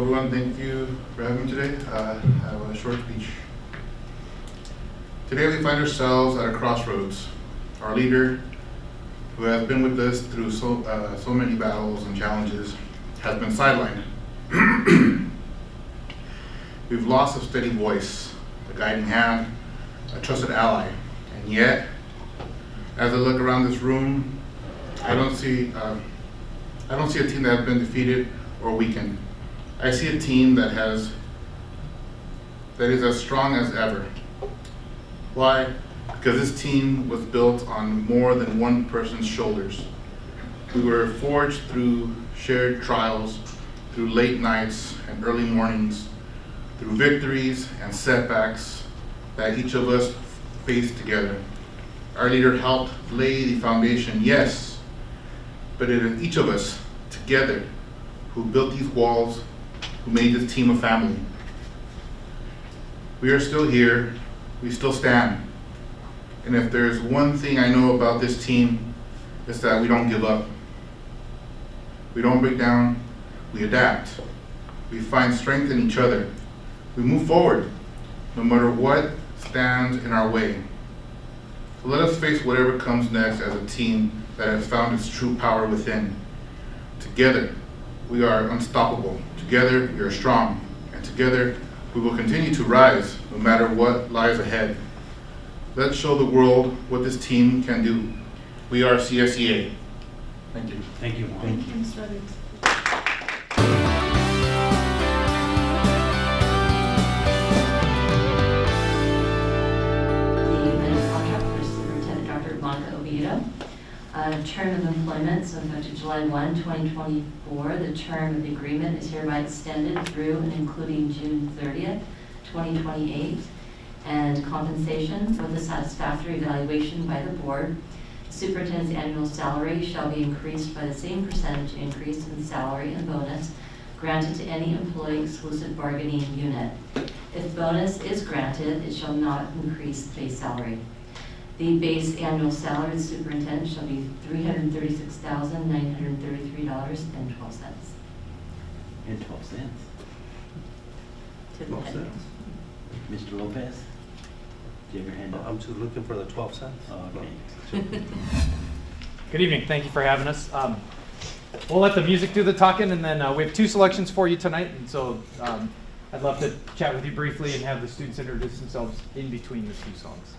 everyone. Thank you for having me today. I have a short speech. Today we find ourselves at a crossroads. Our leader, who has been with us through so many battles and challenges, has been sidelined. We've lost a steady voice, a guiding hand, a trusted ally, and yet, as I look around this room, I don't see a team that has been defeated or weakened. I see a team that is as strong as ever. Why? Because this team was built on more than one person's shoulders. We were forged through shared trials, through late nights and early mornings, through victories and setbacks that each of us faced together. Our leader helped lay the foundation, yes, but it is each of us together who built these walls, who made this team a family. We are still here, we still stand. And if there's one thing I know about this team, it's that we don't give up. We don't break down, we adapt. We find strength in each other. We move forward, no matter what stands in our way. So let us face whatever comes next as a team that has found its true power within. Together, we are unstoppable. Together, we are strong. And together, we will continue to rise no matter what lies ahead. Let's show the world what this team can do. We are CSEA. Thank you. Thank you, Juan. Thank you, Mr. Rodriguez. Term of employment, so effective July 1, 2024. The term of the agreement is hereby extended through and including June 30th, 2028. And compensation with a satisfactory evaluation by the board. Superintendent's annual salary shall be increased by the same percentage increase in salary and bonus granted to any employee exclusive bargaining unit. If bonus is granted, it shall not increase the base salary. The base annual salary of the superintendent shall be $336,933.12. And 12 cents. To the 12 penny. cents. Mr. Lopez, do you have your hand up? I'm just looking for the 12 cents. Oh, okay. Good evening. Thank you for having us. We'll let the music do the talking, and then we have two selections for you tonight. And so I'd love to chat with you briefly and have the students introduce themselves in between the two songs.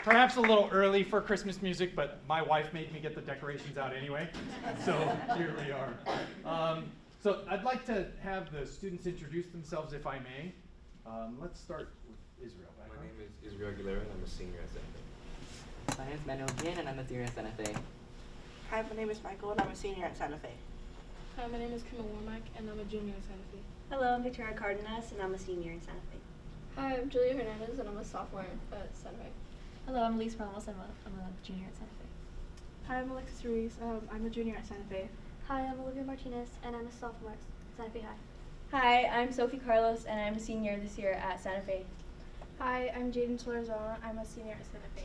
Perhaps a little early for Christmas music, but my wife made me get the decorations out anyway, so here we are. So I'd like to have the students introduce themselves, if I may. Let's start with Israel. My name is Israel Aguilera, and I'm a senior at Santa Fe. My name is Manuel Guillen, and I'm a senior at Santa Fe. Hi, my name is Michael, and I'm a senior at Santa Fe. Hi, my name is Kimma Warmack, and I'm a junior at Santa Fe. Hello, I'm Victoria Cardenas, and I'm a senior in Santa Fe. Hi, I'm Julia Hernandez, and I'm a sophomore at Santa Fe. Hello, I'm Elise Ramos. I'm a junior at Santa Fe. Hi, I'm Alexis Ruiz. I'm a junior at Santa Fe. Hi, I'm Olivia Martinez, and I'm a sophomore at Santa Fe High. Hi, I'm Sophie Carlos, and I'm a senior this year at Santa Fe. Hi, I'm Jaden Solorzano. I'm a senior at Santa Fe.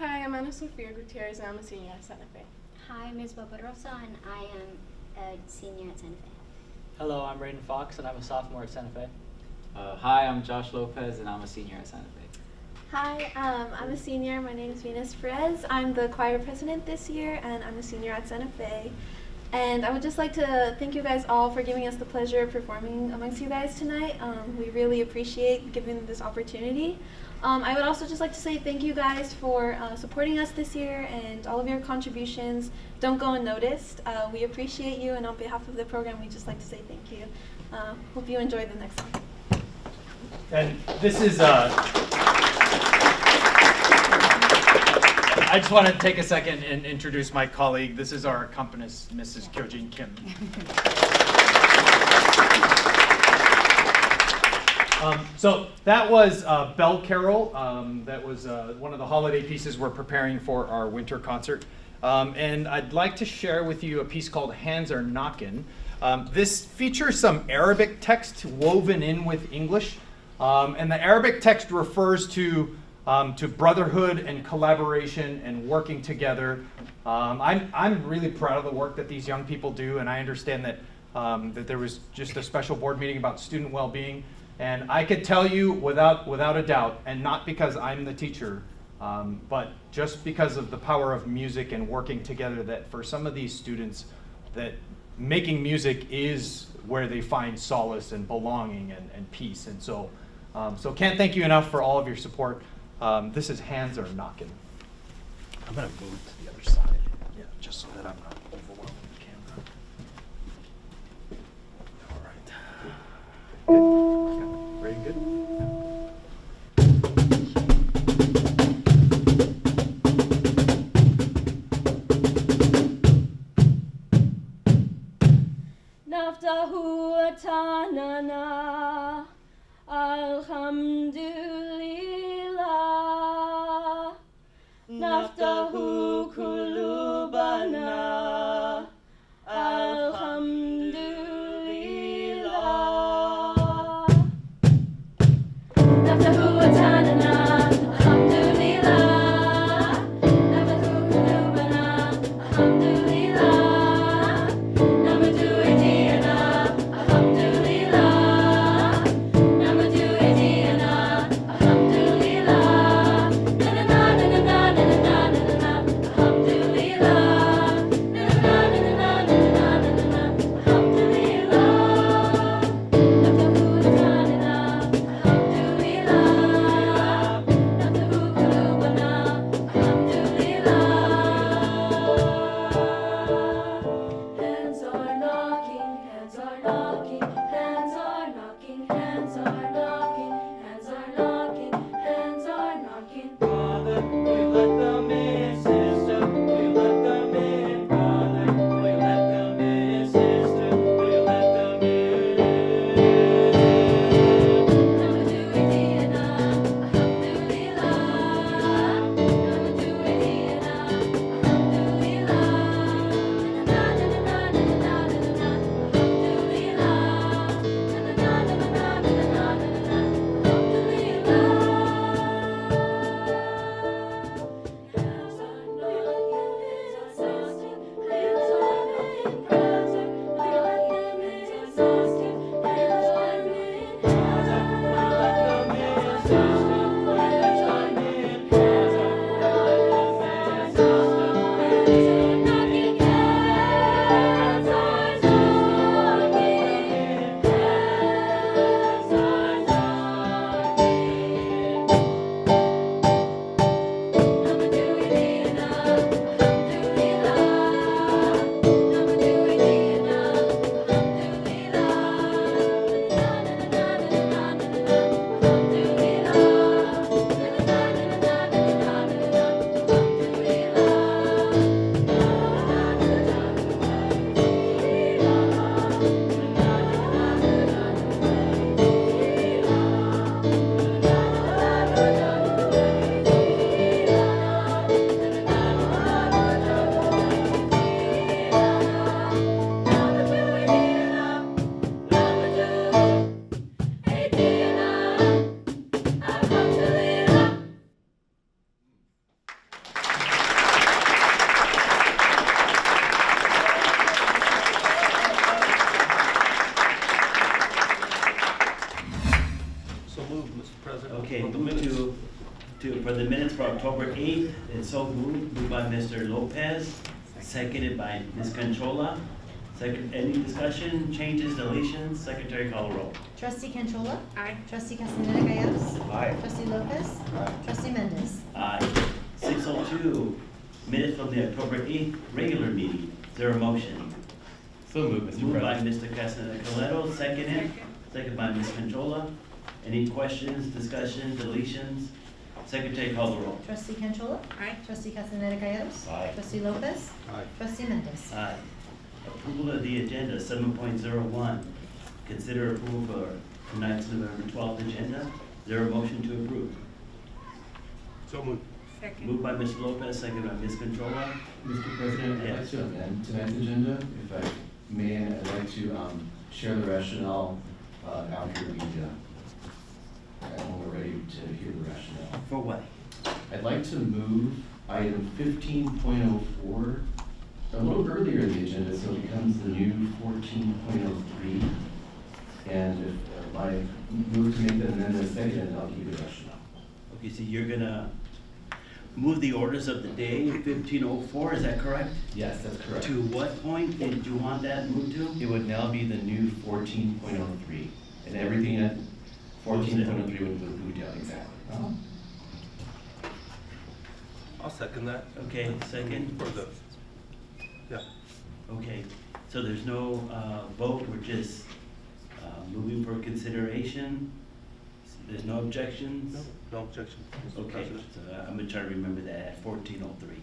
Hi, I'm Ana Sofia Gutierrez, and I'm a senior at Santa Fe. Hi, I'm Isabel Pedrosa, and I am a senior at Santa Fe. Hello, I'm Raiden Fox, and I'm a sophomore at Santa Fe. Hi, I'm Josh Lopez, and I'm a senior at Santa Fe. Hi, I'm a senior. My name is Venus Perez. I'm the choir president this year, and I'm a senior at Santa Fe. And I would just like to thank you guys all for giving us the pleasure of performing amongst you guys tonight. We really appreciate giving this opportunity. I would also just like to say thank you guys for supporting us this year, and all of your contributions don't go unnoticed. We appreciate you, and on behalf of the program, we'd just like to say thank you. Hope you enjoy the next song. And this is, I just want to take a second and introduce my colleague. This is our accompanist, Mrs. Kyojin Kim. So that was Bell Carol. That was one of the holiday pieces we're preparing for our winter concert. And I'd like to share with you a piece called Hands Are Knockin'. This features some Arabic text woven in with English. And the Arabic text refers to brotherhood and collaboration and working together. I'm really proud of the work that these young people do, and I understand that that there was just a special board meeting about student well-being. And I could tell you without a doubt, and not because I'm the teacher, but just because of the power of music and working together, that for some of these students, that making music is where they find solace and belonging and peace. And so can't thank you enough for all of your support. This is Hands Are Knockin'. I'm going to move to the other side, just so that I'm not overwhelming the camera. All right. Good. Yeah, very good. Naftahu atanana, alhamdulillah. Naftahu kulubana, October 8th. It's so moved by Mr. Lopez, seconded by Ms. Conchola. Second, any discussion, changes, deletions? Secretary call the roll. Trustee Canchola? Aye. Trustee Castaneda Gallegos? Aye. Trustee Lopez? Aye. Trustee Mendez? Aye. 6:02, minutes from the October 8th regular meeting. Is there a motion? So moved, Mr. Moved by President. Mr. Castaneda Coletto, seconded. Second by Ms. Conchola. Any questions, discussions, deletions? Secretary call the roll. Trustee Canchola? Aye. Trustee Castaneda Gallegos? Aye. Trustee Lopez? Aye. Trustee Mendez? Aye. Approval of the agenda, 7.01. Consider approval for tonight's November 12th agenda. Is there a motion to approve? So moved. Moved by Mr. Lopez, second by Ms. Controller. Mr. President, I'd like Yes. to amend tonight's agenda, if I may, and I'd like to share the rationale after we, when we're ready to hear the rationale. For what? I'd like to move item 15.04 a little earlier in the agenda, so it becomes the new 14.03. And if I move to make that amendment second, I'll give you the rationale. Okay, so you're gonna move the orders of the day, 15:04, is that correct? Yes, that's correct. To what point did you want that moved to? It would now be the new 14.03, and everything at 14.03 would move down, exactly. I'll second that. Okay, second. For the, yeah. Okay, so there's no vote, we're just moving for consideration. There's no objections? No objection, Mr. Okay, President. so I'm gonna try to remember that at 14:03.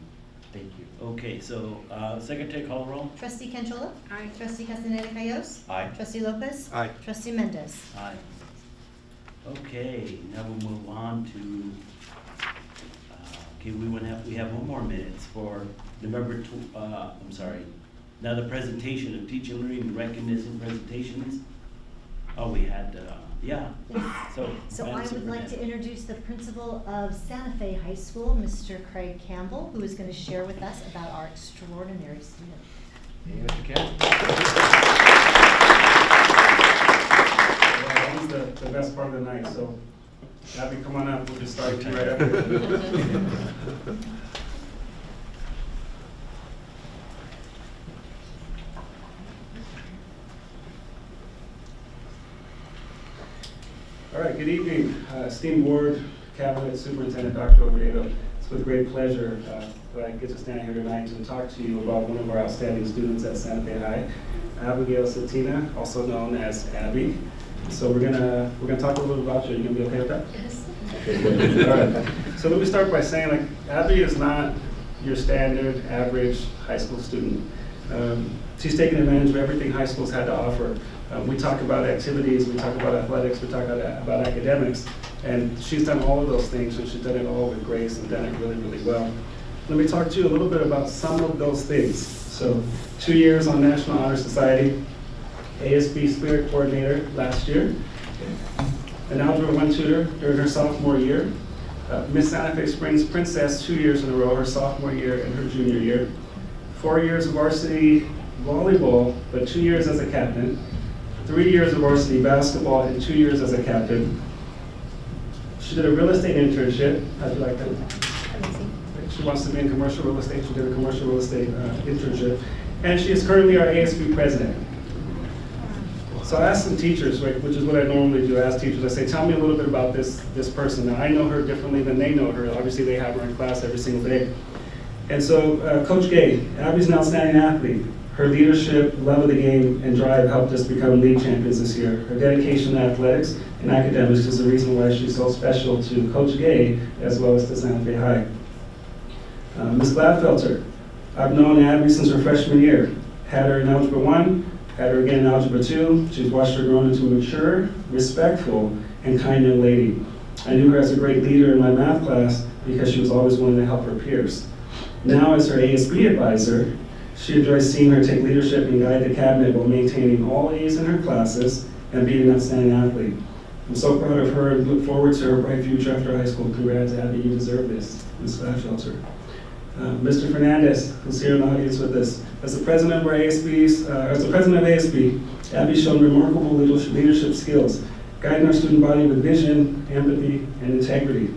Thank you. Okay, so Secretary call the roll. Trustee Canchola? Aye. Trustee Castaneda Gallegos? Aye. Trustee Lopez? Aye. Trustee Mendez? Aye. Okay, now we'll move on to, okay, we have one more minutes for November, now the presentation of teaching, learning, and recognition presentations. Oh, we had, yeah. So Madam I would like to Superintendent. introduce the principal of Santa Fe High School, Mr. Craig Campbell, who is going to share with us about our extraordinary student. Hey, Mr. Campbell. That was the best part of the night, so Abby, come on up, we'll just start with you right after. All right, good evening, esteemed board, cabinet, superintendent, Dr. Oviedo. It's with great pleasure that I get to stand here tonight to talk to you about one of our outstanding students at Santa Fe High, Abigail Satina, also known as Abby. So we're gonna talk a little bit about you. Are you gonna be okay with that? Yes. Okay, good. All right. So let me start by saying, like, Abby is not your standard average high school student. She's taken advantage of everything high schools had to offer. We talk about activities, we talk about athletics, we talk about academics, and she's done all of those things, and she's done it all with grace and done it really, really well. Let me talk to you a little bit about some of those things. So 2 years on National Honor Society, ASB Spirit Coordinator last year, an Algebra 1 tutor during her sophomore year, Miss Santa Fe Springs Princess 2 years in a row, her sophomore year and her junior year, 4 years of varsity volleyball, but 2 years as a captain, 3 years of varsity basketball and 2 years as a captain. She did a real estate internship. How'd you like that? Amazing. She wants to be in commercial real estate. She did a commercial real estate internship. And she is currently our ASB president. So I asked some teachers, right, which is what I normally do, ask teachers, I say, tell me a little bit about this person. Now, I know her differently than they know her. Obviously, they have her in class every single day. And so Coach Gay, Abby's an outstanding athlete. Her leadership, love of the game, and drive helped us become league champions this year. Her dedication to athletics and academics is the reason why she's so special to Coach Gay as well as to Santa Fe High. Ms. Gladfelter, I've known Abby since her freshman year. Had her in Algebra 1, had her again in Algebra 2. She's watched her grow into a mature, respectful, and kind young lady. I knew her as a great leader in my math class because she was always willing to help her peers. Now as her ASB advisor, she enjoys seeing her take leadership and guide the cabinet while maintaining all A's in her classes and being an outstanding athlete. I'm so proud of her and look forward to her bright future after high school. Congrats, Abby, you deserve this, Ms. Gladfelter. Mr. Fernandez, who's here in the audience with us. As the president of our ASB, Abby's shown remarkable leadership skills, guiding our student body with vision, empathy, and integrity.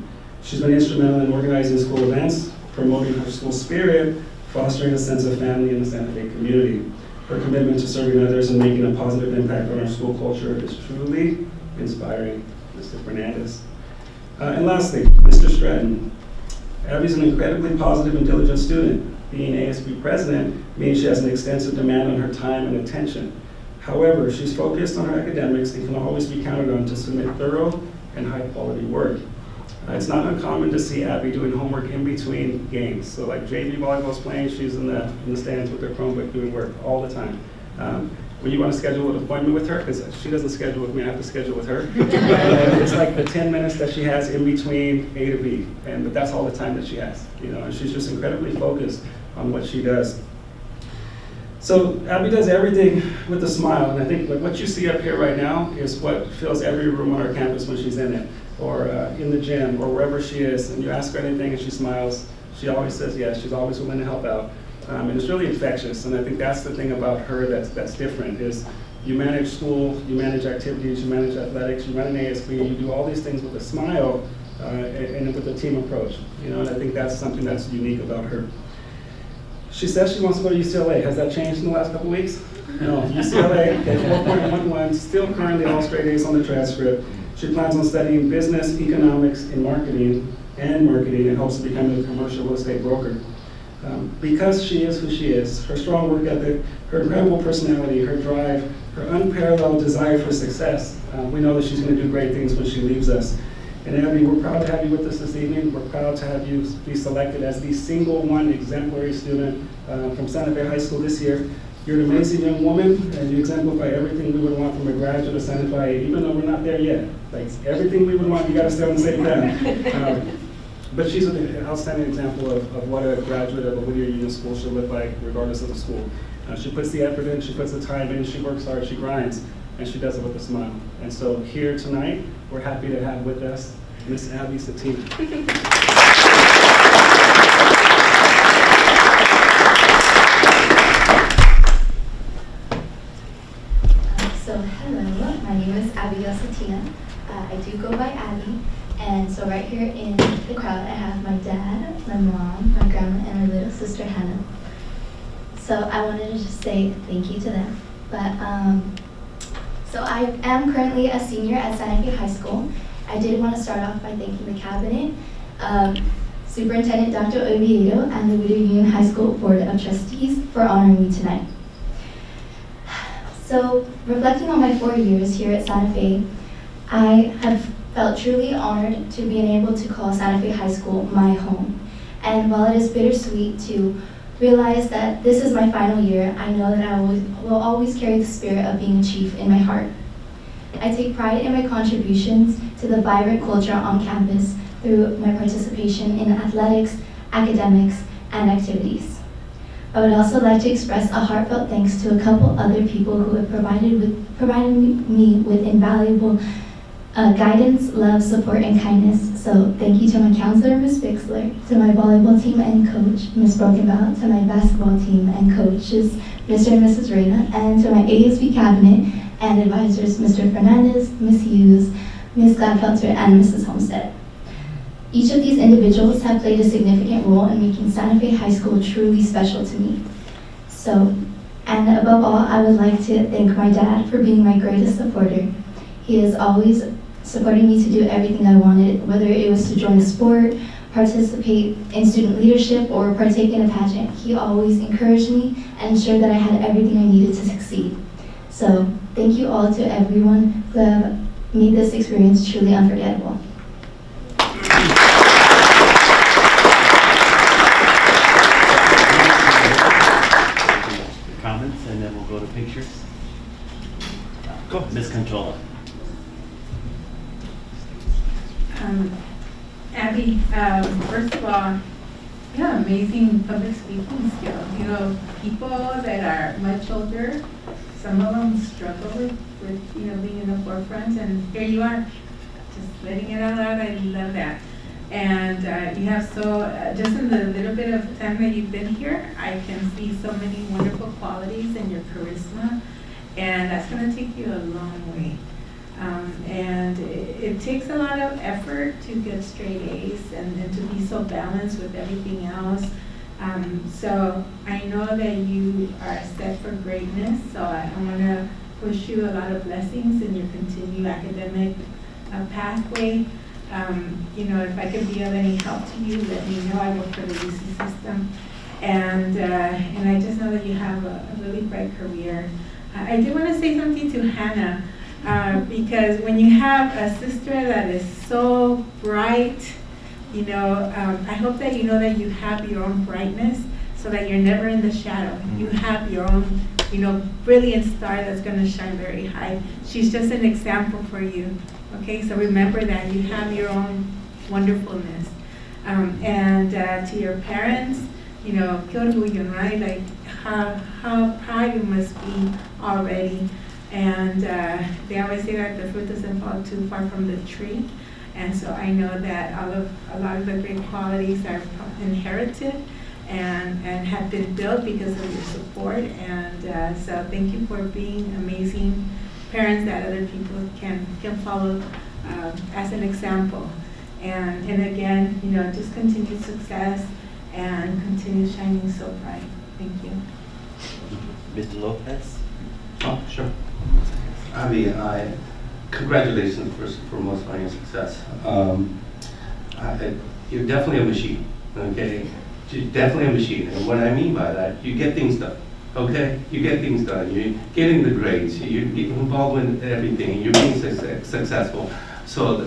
She's been instrumental in organizing school events, promoting her school spirit, fostering a sense of family in the Santa Fe community. Her commitment to serving others and making a positive impact on our school culture is truly inspiring. Mr. Fernandez. And lastly, Mr. Stratton. Abby's an incredibly positive and diligent student. Being ASB president means she has an extensive demand on her time and attention. However, she's focused on her academics and can always be counted on to submit thorough and high-quality work. It's not uncommon to see Abby doing homework in between games. So like JV volleyball's playing, she's in the stands with her Chromebook doing work all the time. When you want to schedule an appointment with her, because she doesn't schedule with me, I have to schedule with her. It's like the 10 minutes that she has in between A to B, but that's all the time that she has, and she's just incredibly focused on what she does. So Abby does everything with a smile, and I think like what you see up here right now is what fills every room on our campus when she's in it, or in the gym, or wherever she is, and you ask her anything and she smiles. She always says yes, she's always willing to help out. And it's really infectious, and I think that's the thing about her that's different, is you manage school, you manage activities, you manage athletics, you run an ASB, you do all these things with a smile and with a team approach, and I think that's something that's unique about her. She says she wants to go to UCLA. Has that changed in the last couple weeks? No, UCLA, 4.11, still currently all straight A's on the transcript. She plans on studying business, economics, and marketing, and hopes to become a commercial real estate broker. Because she is who she is, her strong work ethic, her incredible personality, her drive, her unparalleled desire for success, we know that she's going to do great things when she leaves us. And Abby, we're proud to have you with us this evening. We're proud to have you be selected as the single one exemplary student from Santa Fe High School this year. You're an amazing young woman, and you exemplify everything we would want from a graduate of Santa Fe, even though we're not there yet. Like everything we would want, you got to stay on the same path. But she's an outstanding example of what a graduate of a Whittier Union School should look like, regardless of the school. She puts the effort in, she puts the time in, she works hard, she grinds, and she does it with a smile. And so here tonight, we're happy to have with us Miss Abby Satina. So hello, my name is Abigail Satina. I do go by Abby. And so right here in the crowd, I have my dad, my mom, my grandma, and my little sister, Hannah. So I wanted to just say thank you to them. But, so I am currently a senior at Santa Fe High School. I did want to start off by thanking the cabinet, Superintendent Dr. Oviedo, and the Whittier Union High School Board of Trustees for honoring me tonight. So reflecting on my 4 years here at Santa Fe, I have felt truly honored to being able to call Santa Fe High School my home. And while it is bittersweet to realize that this is my final year, I know that I will always carry the spirit of being a chief in my heart. I take pride in my contributions to the vibrant culture on campus through my participation in athletics, academics, and activities. I would also like to express a heartfelt thanks to a couple other people who have provided me with invaluable guidance, love, support, and kindness. So thank you to my counselor, Ms. Bixler, to my volleyball team and coach, Ms. Brokenbout, to my basketball team and coaches, Mr. and Mrs. Reyna, and to my ASB cabinet and advisors, Mr. Fernandez, Ms. Hughes, Ms. Gladfelter, and Mrs. Homestead. Each of these individuals have played a significant role in making Santa Fe High School truly special to me. So, and above all, I would like to thank my dad for being my greatest supporter. He has always supported me to do everything I wanted, whether it was to join a sport, participate in student leadership, or partake in a pageant. He always encouraged me and ensured that I had everything I needed to succeed. So, thank you all to everyone who have made this experience truly unforgettable. Comments, and then we'll go to pictures. Ms. Controlla. Abby, first of all, you have amazing public speaking skills. People that are much older, some of them struggle with being in the forefront, and here you are, just letting it all out. I love that. And you have just in the little bit of time that you've been here, I can see so many wonderful qualities in your charisma, and that's going to take you a long way. And it takes a lot of effort to get straight A's and to be so balanced with everything else. So I know that you are set for greatness, so I want to wish you a lot of blessings in your continued academic pathway. You know, if I could be of any help to you, let me know. I work for the UC system. And I just know that you have a really bright career. I do want to say something to Hannah, because when you have a sister that is so bright, you know, I hope that you know that you have your own brightness so that you're never in the shadow. You have your own, you know, brilliant star that's going to shine very high. She's just an example for you. Okay, so remember that you have your own wonderfulness. And to your parents, you know, right? Like how proud you must be already. And they always say that the fruit doesn't fall too far from the tree. And so I know that a lot of the great qualities are inherited and have been built because of your support. And so thank you for being amazing parents that other people can follow as an example. And again, you know, just continued success and continue shining so bright. Thank you. Mr. Lopez? Oh, sure. Abby, congratulations first and foremost on your success. You're definitely a machine, okay? You're definitely a machine, and what I mean by that, you get things done, okay? You get things done. You're getting the grades. You're involved in everything. You're being successful. So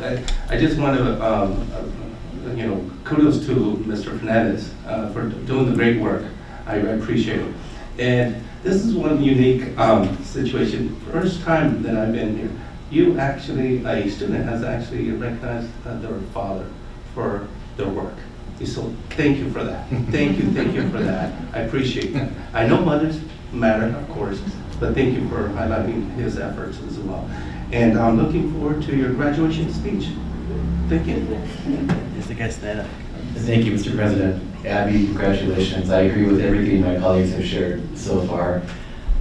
I just want to, you know, kudos to Mr. Fernandez for doing the great work. I appreciate it. And this is one unique situation. First time that I've been here, a student has actually recognized their father for their work. So thank you for that. Thank you for that. I appreciate that. I know mothers matter, of course, but thank you for highlighting his efforts as well. And I'm looking forward to your graduation speech. Thank you. Mr. Castaneda. Thank you, Mr. President. Abby, congratulations. I agree with everything my colleagues have shared so far.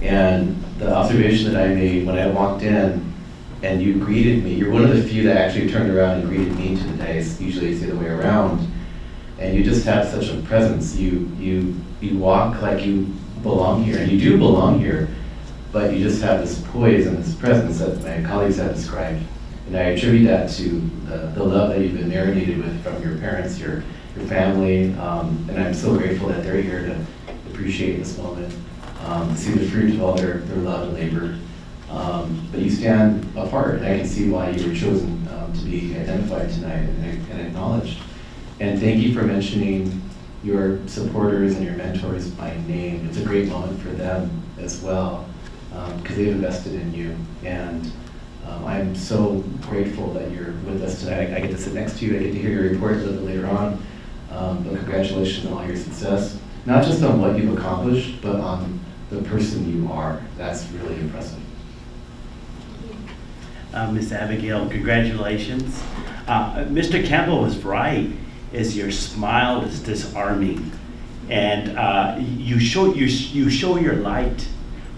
And the observation that I made when I walked in and you greeted me, you're one of the few that actually turned around and greeted me today. Usually it's the other way around. And you just have such a presence. You walk like you belong here, and you do belong here, but you just have this poise and this presence that my colleagues have described. And I attribute that to the love that you've been marinated with from your parents, your family, and I'm so grateful that they're here to appreciate this moment, see the fruit of all their love and labor. But you stand apart, and I can see why you were chosen to be identified tonight and acknowledged. And thank you for mentioning your supporters and your mentors by name. It's a great moment for them as well, because they've invested in you. And I'm so grateful that you're with us tonight. I get to sit next to you. I get to hear your report a little bit later on. But congratulations on all your success. Not just on what you've accomplished, but on the person you are. That's really impressive. Ms. Abigail, congratulations. Mr. Campbell was right. Your smile is disarming, and you show your light.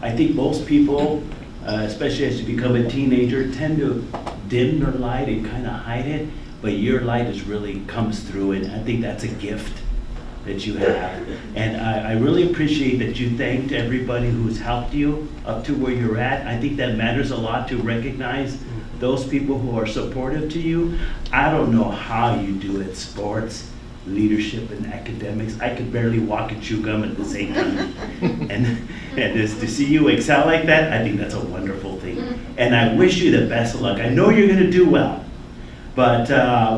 I think most people, especially as you become a teenager, tend to dim their light and kind of hide it. But your light really comes through, and I think that's a gift that you have. And I really appreciate that you thanked everybody who's helped you up to where you're at. I think that matters a lot to recognize those people who are supportive to you. I don't know how you do it, sports, leadership, and academics. I could barely walk and chew gum at the same time. and just to see you excel like that, I think that's a wonderful thing. And I wish you the best of luck. I know you're gonna do well, but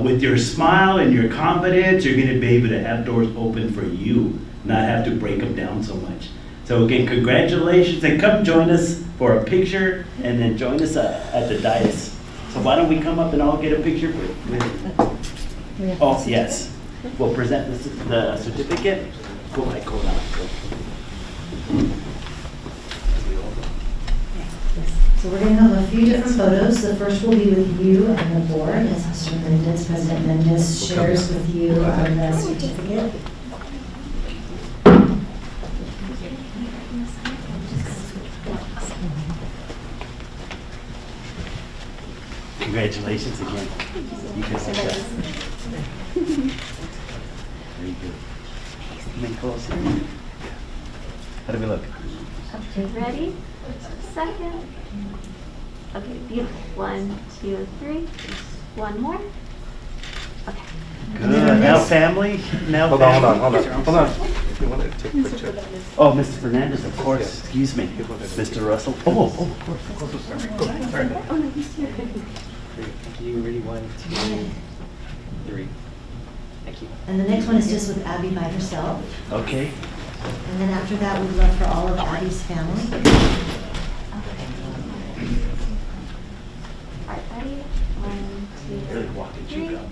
with your smile and your confidence, you're gonna be able to have doors open for you, not have to break them down so much. So again, congratulations, and come join us for a picture, and then join us at the dais. So why don't we come up and all get a picture with oh, yes. We'll present the certificate. Go ahead, go now. So we're going to have a few different photos. The first will be with you and the board as Mr. Mendez, President Mendez shares with you the certificate. Congratulations again. You can sit down. Very good. Come in closer. How do we look? Okay, ready? Second. Okay, beautiful. 1, 2, 3. One more. Okay. Good. Now family. Now Hold on, family. hold on, hold on, hold on. If you want to take a picture. Oh, Mr. Fernandez, of course. Excuse me. Mr. Russell. Oh, of course. Sorry. Oh, no, he's here. Thank you. Ready? 1, 2, 3. Thank you. And the next one is just with Abby by herself. Okay. And then after that, we'd love for all of Abby's family. All right, ready? 1, 2, Really walking you 3. down.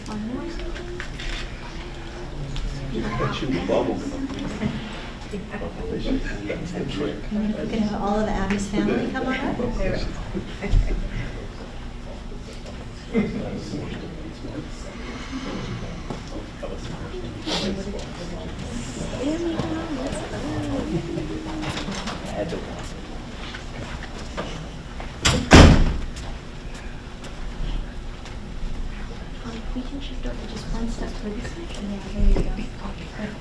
One more. We can have all of Abby's family come on up. We can shift over just one step to this side. Yeah, there you go. Perfect.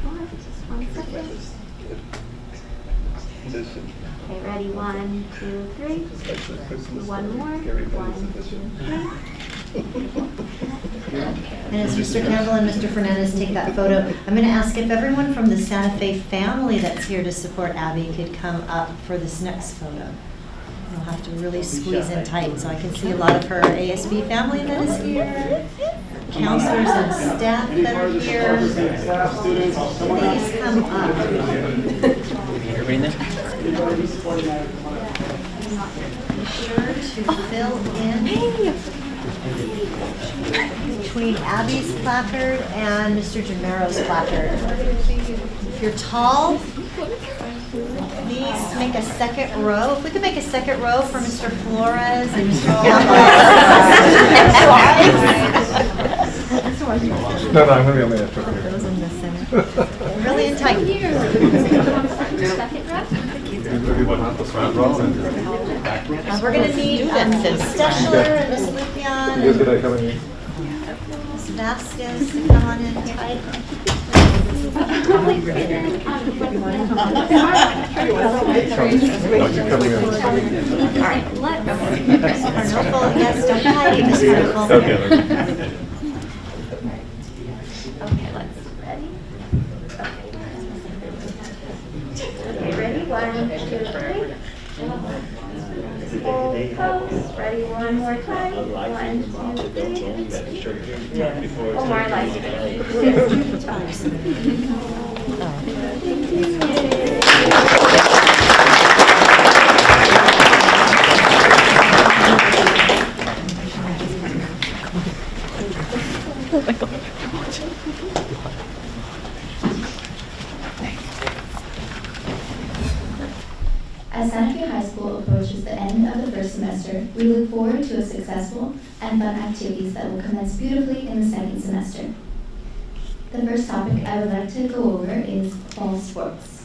Hold on, just 1 second. Okay, ready? 1, 2, 3. One more. 1, 2, 3. And as Mr. Campbell and Mr. Fernandez take that photo, I'm going to ask if everyone from the Santa Fe family that's here to support Abby could come up for this next photo. You'll have to really squeeze in tight so I can see a lot of her ASB family that is here, counselors and staff that are here. Please come up. Be sure to fill in between Abby's placard and Mr. Jamero's placard. If you're tall, please make a second row. If we could make a second row for Mr. Flores and Mr. No, I'm going to be on the edge. Those in the center. Really in tight. Second row. We're going to need Ms. Steschler and Ms. Lupion and Ms. Vasquez to come on in tight. Alright, let's. Arnulfo, yes, don't be hiding, Ms. Arnulfo. Okay, let's. Ready? Okay, ready? 1, 2, 3. Hold pose. Ready? One more time. 1, 2, 3. One more As Santa Fe High School approaches the end of the first semester, we look forward to a successful and fun activities that will commence beautifully in the second semester. The first topic I would like to go over is fall sports.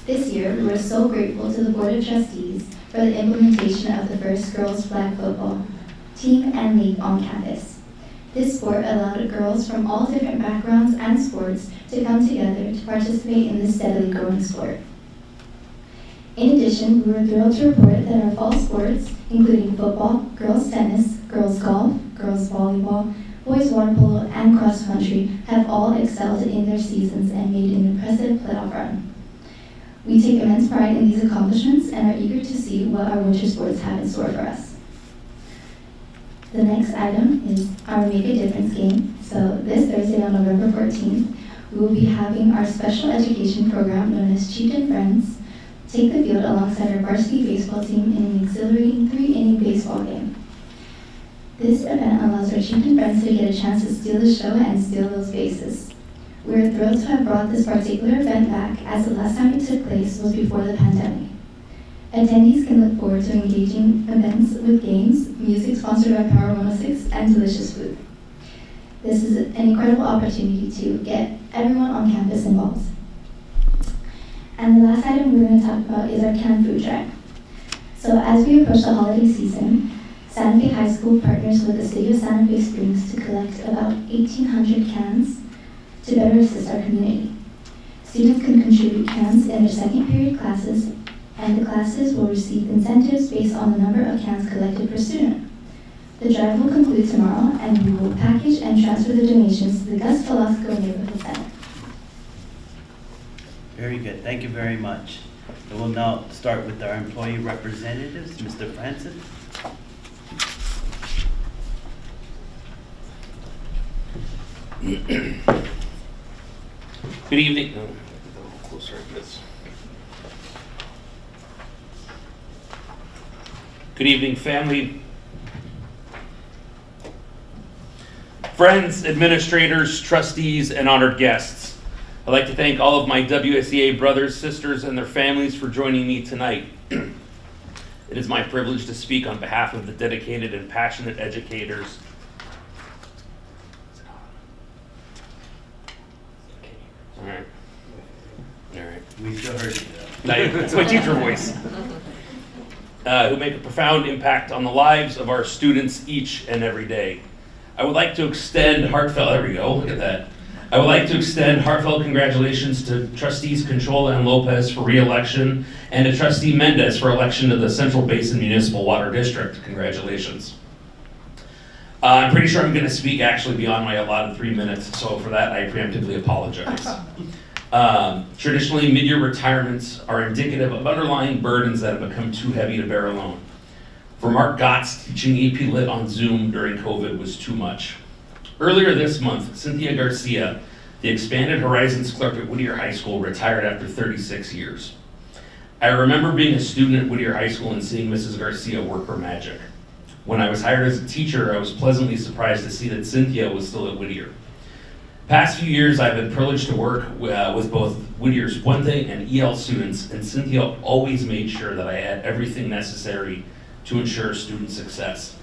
This year, we are so grateful to the Board of Trustees for the implementation of the first girls flag football team and league on campus. This sport allowed girls from all different backgrounds and sports to come together to participate in this steadily growing sport. In addition, we were thrilled to report that our fall sports, including football, girls tennis, girls golf, girls volleyball, boys water polo, and cross country, have all excelled in their seasons and made an impressive playoff run. We take immense pride in these accomplishments and are eager to see what our winter sports have in store for us. The next item is our Make a Difference game. So this Thursday on November 14th, we will be having our special education program known as Chieftain Friends take the field alongside our varsity baseball team in an exhilarating 3-inning baseball game. This event allows our Chieftain Friends to get a chance to steal the show and steal those bases. We are thrilled to have brought this particular event back, as the last time it took place was before the pandemic. Attendees can look forward to engaging events with games, music sponsored by Power 106, and delicious food. This is an incredible opportunity to get everyone on campus involved. And the last item we're going to talk about is our canned food drive. So as we approach the holiday season, Santa Fe High School partners with the City of Santa Fe Springs to collect about 1,800 cans to better assist our community. Students can contribute cans in their second period classes, and the classes will receive incentives based on the number of cans collected per student. The drive will conclude tomorrow, and we will package and transfer the donations to the Gus Velasco Neighborhood Center. Very good, thank you very much. And we'll now start with our employee representatives, Mr. Francis. Good evening. Oh, a little closer at this. Good evening, family, friends, administrators, trustees, and honored guests. I'd like to thank all of my WSEA brothers, sisters, and their families for joining me tonight. It is my privilege to speak on behalf of the dedicated and passionate educators All right. We still heard you though. That's my teacher voice. Who make a profound impact on the lives of our students each and every day. I would like to extend heartfelt, there we go, look at that. I would like to extend heartfelt congratulations to Trustees Conchola and Lopez for re-election and to Trustee Mendez for election to the Central Basin Municipal Water District. Congratulations. I'm pretty sure I'm going to speak actually beyond my allotted 3 minutes, so for that I preemptively apologize. Traditionally, mid-year retirements are indicative of underlying burdens that have become too heavy to bear alone. For Mark Gotts, teaching AP Lit on Zoom during COVID was too much. Earlier this month, Cynthia Garcia, the Expanded Horizons clerk at Whittier High School, retired after 36 years. I remember being a student at Whittier High School and seeing Mrs. Garcia work her magic. When I was hired as a teacher, I was pleasantly surprised to see that Cynthia was still at Whittier. Past few years, I've been privileged to work with both Whittier's One Thing and EL students, and Cynthia always made sure that I had everything necessary to ensure student success.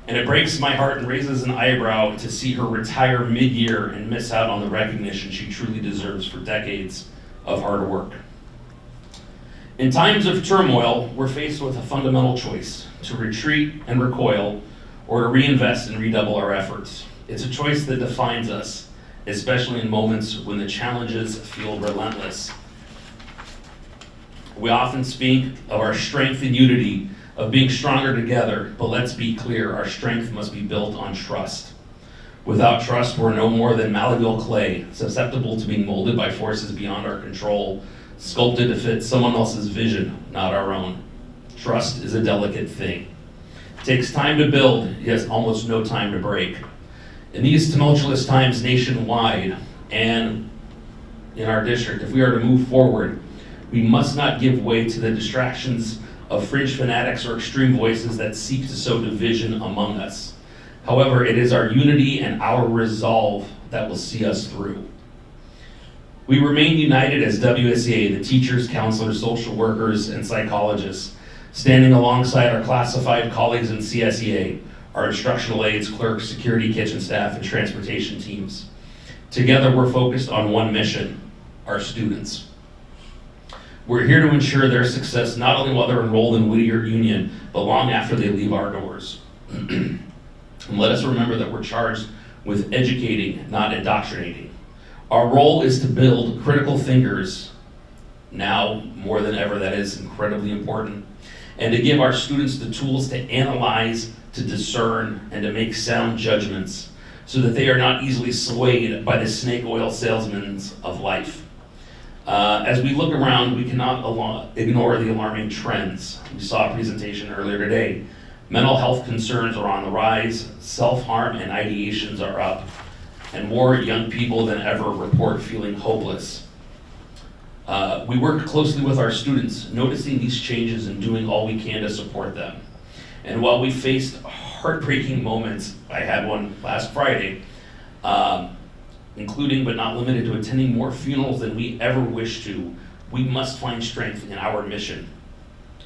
And it breaks my heart and raises an eyebrow to see her retire mid-year and miss out on the recognition she truly deserves for decades of hard work. In times of turmoil, we're faced with a fundamental choice: to retreat and recoil, or to reinvest and redouble our efforts. It's a choice that defines us, especially in moments when the challenges feel relentless. We often speak of our strength and unity, of being stronger together, but let's be clear, our strength must be built on trust. Without trust, we're no more than malleable clay, susceptible to being molded by forces beyond our control, sculpted to fit someone else's vision, not our own. Trust is a delicate thing. It takes time to build, it has almost no time to break. In these tumultuous times nationwide and in our district, if we are to move forward, we must not give way to the distractions of fringe fanatics or extreme voices that seek to sow division among us. However, it is our unity and our resolve that will see us through. We remain united as WSEA, the teachers, counselors, social workers, and psychologists, standing alongside our classified colleagues in CSEA, our instructional aides, clerks, security, kitchen staff, and transportation teams. Together, we're focused on one mission: our students. We're here to ensure their success not only while they're enrolled in Whittier Union, but long after they leave our doors. And let us remember that we're charged with educating, not indoctrinating. Our role is to build critical thinkers. Now, more than ever, that is incredibly important. And to give our students the tools to analyze, to discern, and to make sound judgments so that they are not easily swayed by the snake oil salesmen of life. As we look around, we cannot ignore the alarming trends. We saw a presentation earlier today. Mental health concerns are on the rise, self-harm and ideations are up, and more young people than ever report feeling hopeless. We work closely with our students, noticing these changes and doing all we can to support them. And while we faced heartbreaking moments, I had one last Friday, including but not limited to attending more funerals than we ever wish to, we must find strength in our mission.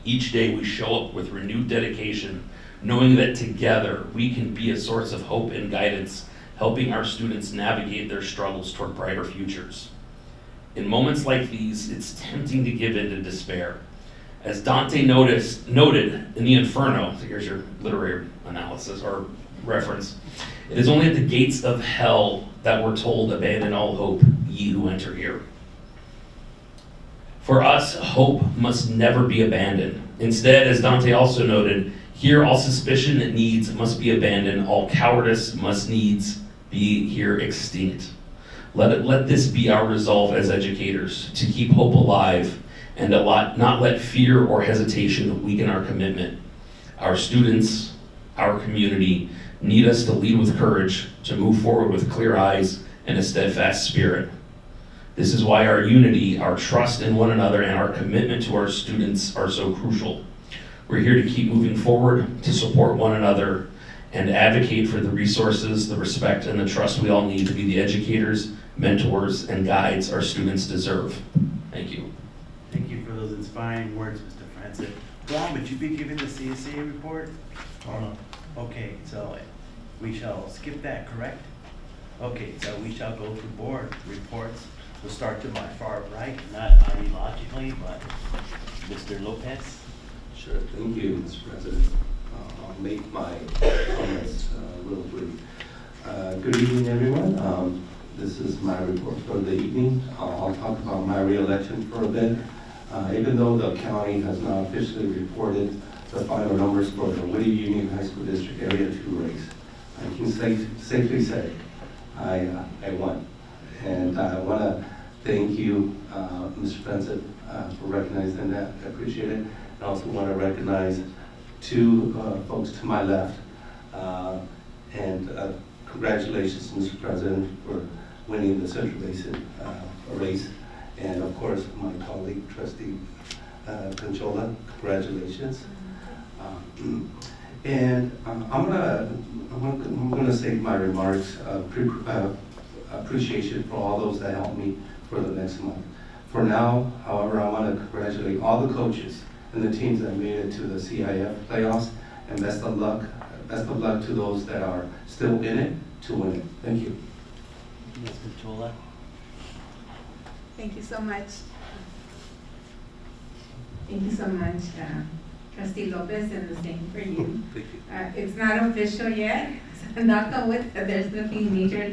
Each day we show up with renewed dedication, knowing that together we can be a source of hope and guidance, helping our students navigate their struggles toward brighter futures. In moments like these, it's tempting to give in to despair. As Dante noted in the Inferno, so here's your literary analysis or reference, it is only at the gates of hell that we're told, abandon all hope, ye who enter here. For us, hope must never be abandoned. Instead, as Dante also noted, here all suspicion and needs must be abandoned, all cowardice must needs be here extinct. Let this be our resolve as educators, to keep hope alive and not let fear or hesitation weaken our commitment. Our students, our community, need us to lead with courage, to move forward with clear eyes and a steadfast spirit. This is why our unity, our trust in one another, and our commitment to our students are so crucial. We're here to keep moving forward, to support one another, and advocate for the resources, the respect, and the trust we all need to be the educators, mentors, and guides our students deserve. Thank you. Thank you for those inspiring words, Mr. Francis. Ron, would you be giving the CSA report? Okay, so we shall skip that, correct? Okay, so we shall go to board reports. We'll start to my far right, not ideologically, but Mr. Lopez. Sure, thank you, Mr. President. I'll make my comments real brief. Good evening, everyone. This is my report for the evening. I'll talk about my re-election for a bit. Even though the county has not officially reported the final numbers for the Whittier Union High School District Area 2 race, I can safely say I won. And I want to thank you, Mr. Francis, for recognizing that. I appreciate it. I also want to recognize two folks to my left. And congratulations, Mr. President, for winning the Central Basin race. And of course, my colleague, Trustee Conchola, congratulations. And I'm gonna save my remarks, appreciation for all those that helped me for the next month. For now, however, I want to congratulate all the coaches and the teams that made it to the CIF playoffs, and best of luck to those that are still in it to win it. Thank you. Ms. Conchola. Thank you so much. Thank you so much, Trustee Lopez, and the same for you. Thank you. It's not official yet, so knock on wood, there's nothing major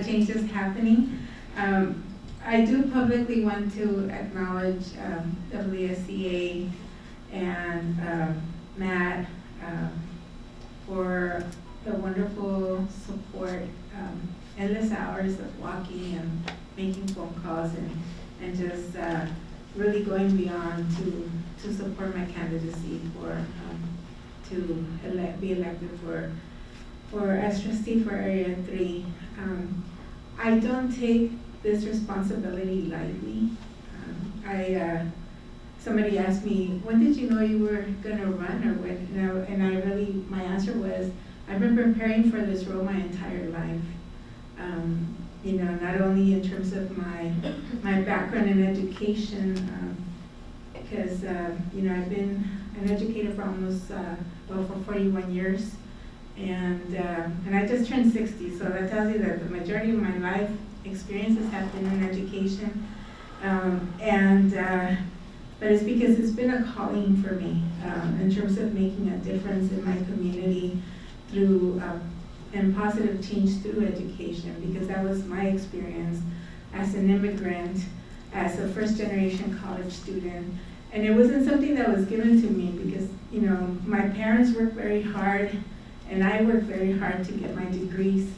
changes happening. I do publicly want to acknowledge WSCA and Matt for the wonderful support, endless hours of walking and making phone calls and just really going beyond to support my candidacy to be elected for as trustee for Area 3. I don't take this responsibility lightly. Somebody asked me, when did you know you were gonna run, or when? And my answer was, I've been preparing for this role my entire life. Not only in terms of my background in education, because I've been an educator for almost for 41 years, and I just turned 60, so that tells you that the majority of my life experiences have been in education, but it's because it's been a calling for me in terms of making a difference in my community through and positive change through education, because that was my experience as an immigrant, as a first-generation college student. And it wasn't something that was given to me because, my parents worked very hard and I worked very hard to get my degrees.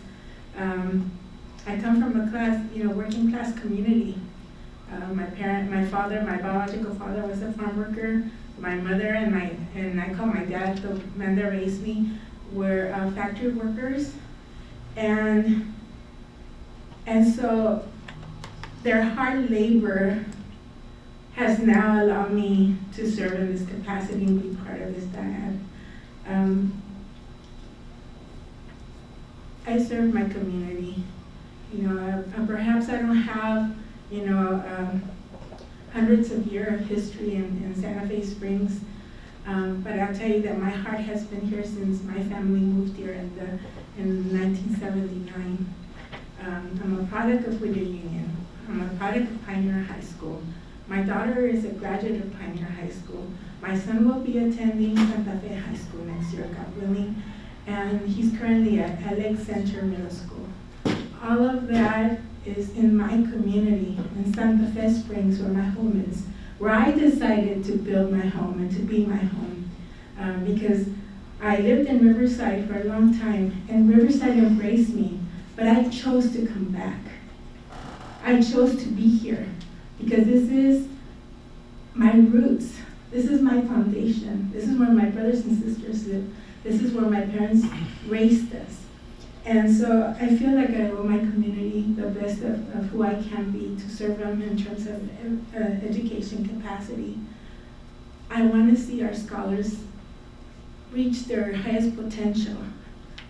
I come from a working class community. My biological father was a farm worker. My mother and I call my dad, the man that raised me, were factory workers, and so their hard labor has now allowed me to serve in this capacity and be part of this dyad. I serve my community. Perhaps I don't have, hundreds of years of history in Santa Fe Springs, but I'll tell you that my heart has been here since my family moved here in 1979. I'm a product of Whittier Union. I'm a product of Pioneer High School. My daughter is a graduate of Pioneer High School. My son will be attending Santa Fe High School next year, God willing, and he's currently at Alex Center Middle School. All of that is in my community, in Santa Fe Springs, where my home is, where I decided to build my home and to be my home. Because I lived in Riverside for a long time, and Riverside embraced me, but I chose to come back. I chose to be here, because this is my roots. This is my foundation. This is where my brothers and sisters live. This is where my parents raised us. And so I feel like I owe my community the best of who I can be to serve them in terms of education capacity. I want to see our scholars reach their highest potential,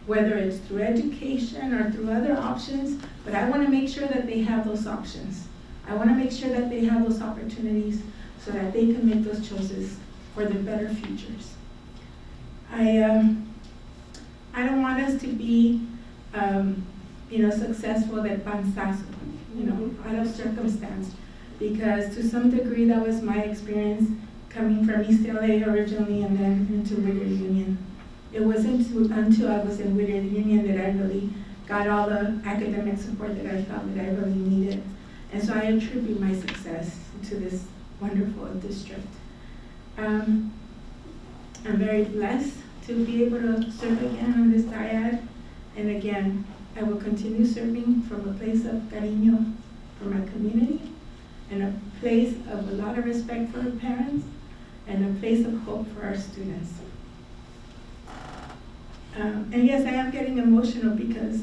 whether it's through education or through other options, but I want to make sure that they have those options. I want to make sure that they have those opportunities so that they can make those choices for their better futures. I don't want us to be successful at panzazo, out of circumstance, because to some degree that was my experience coming from East LA originally and then into Whittier Union. It wasn't until I was in Whittier Union that I really got all the academic support that I felt that I really needed. And so I attribute my success to this wonderful district. I'm very blessed to be able to serve again on this dyad. And again, I will continue serving from a place of cariño for my community, and a place of a lot of respect for our parents, and a place of hope for our students. And yes, I am getting emotional because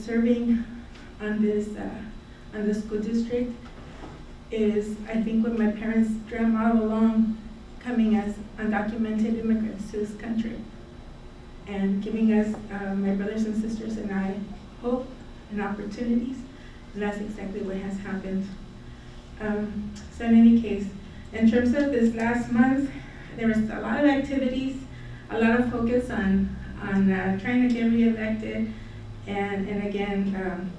serving on this school district is, I think, what my parents dreamt all along, coming as undocumented immigrants to this country and giving us, my brothers and sisters and I, hope and opportunities, and that's exactly what has happened. So in any case, in terms of this last month, there was a lot of activities, a lot of focus on trying to get reelected, and again,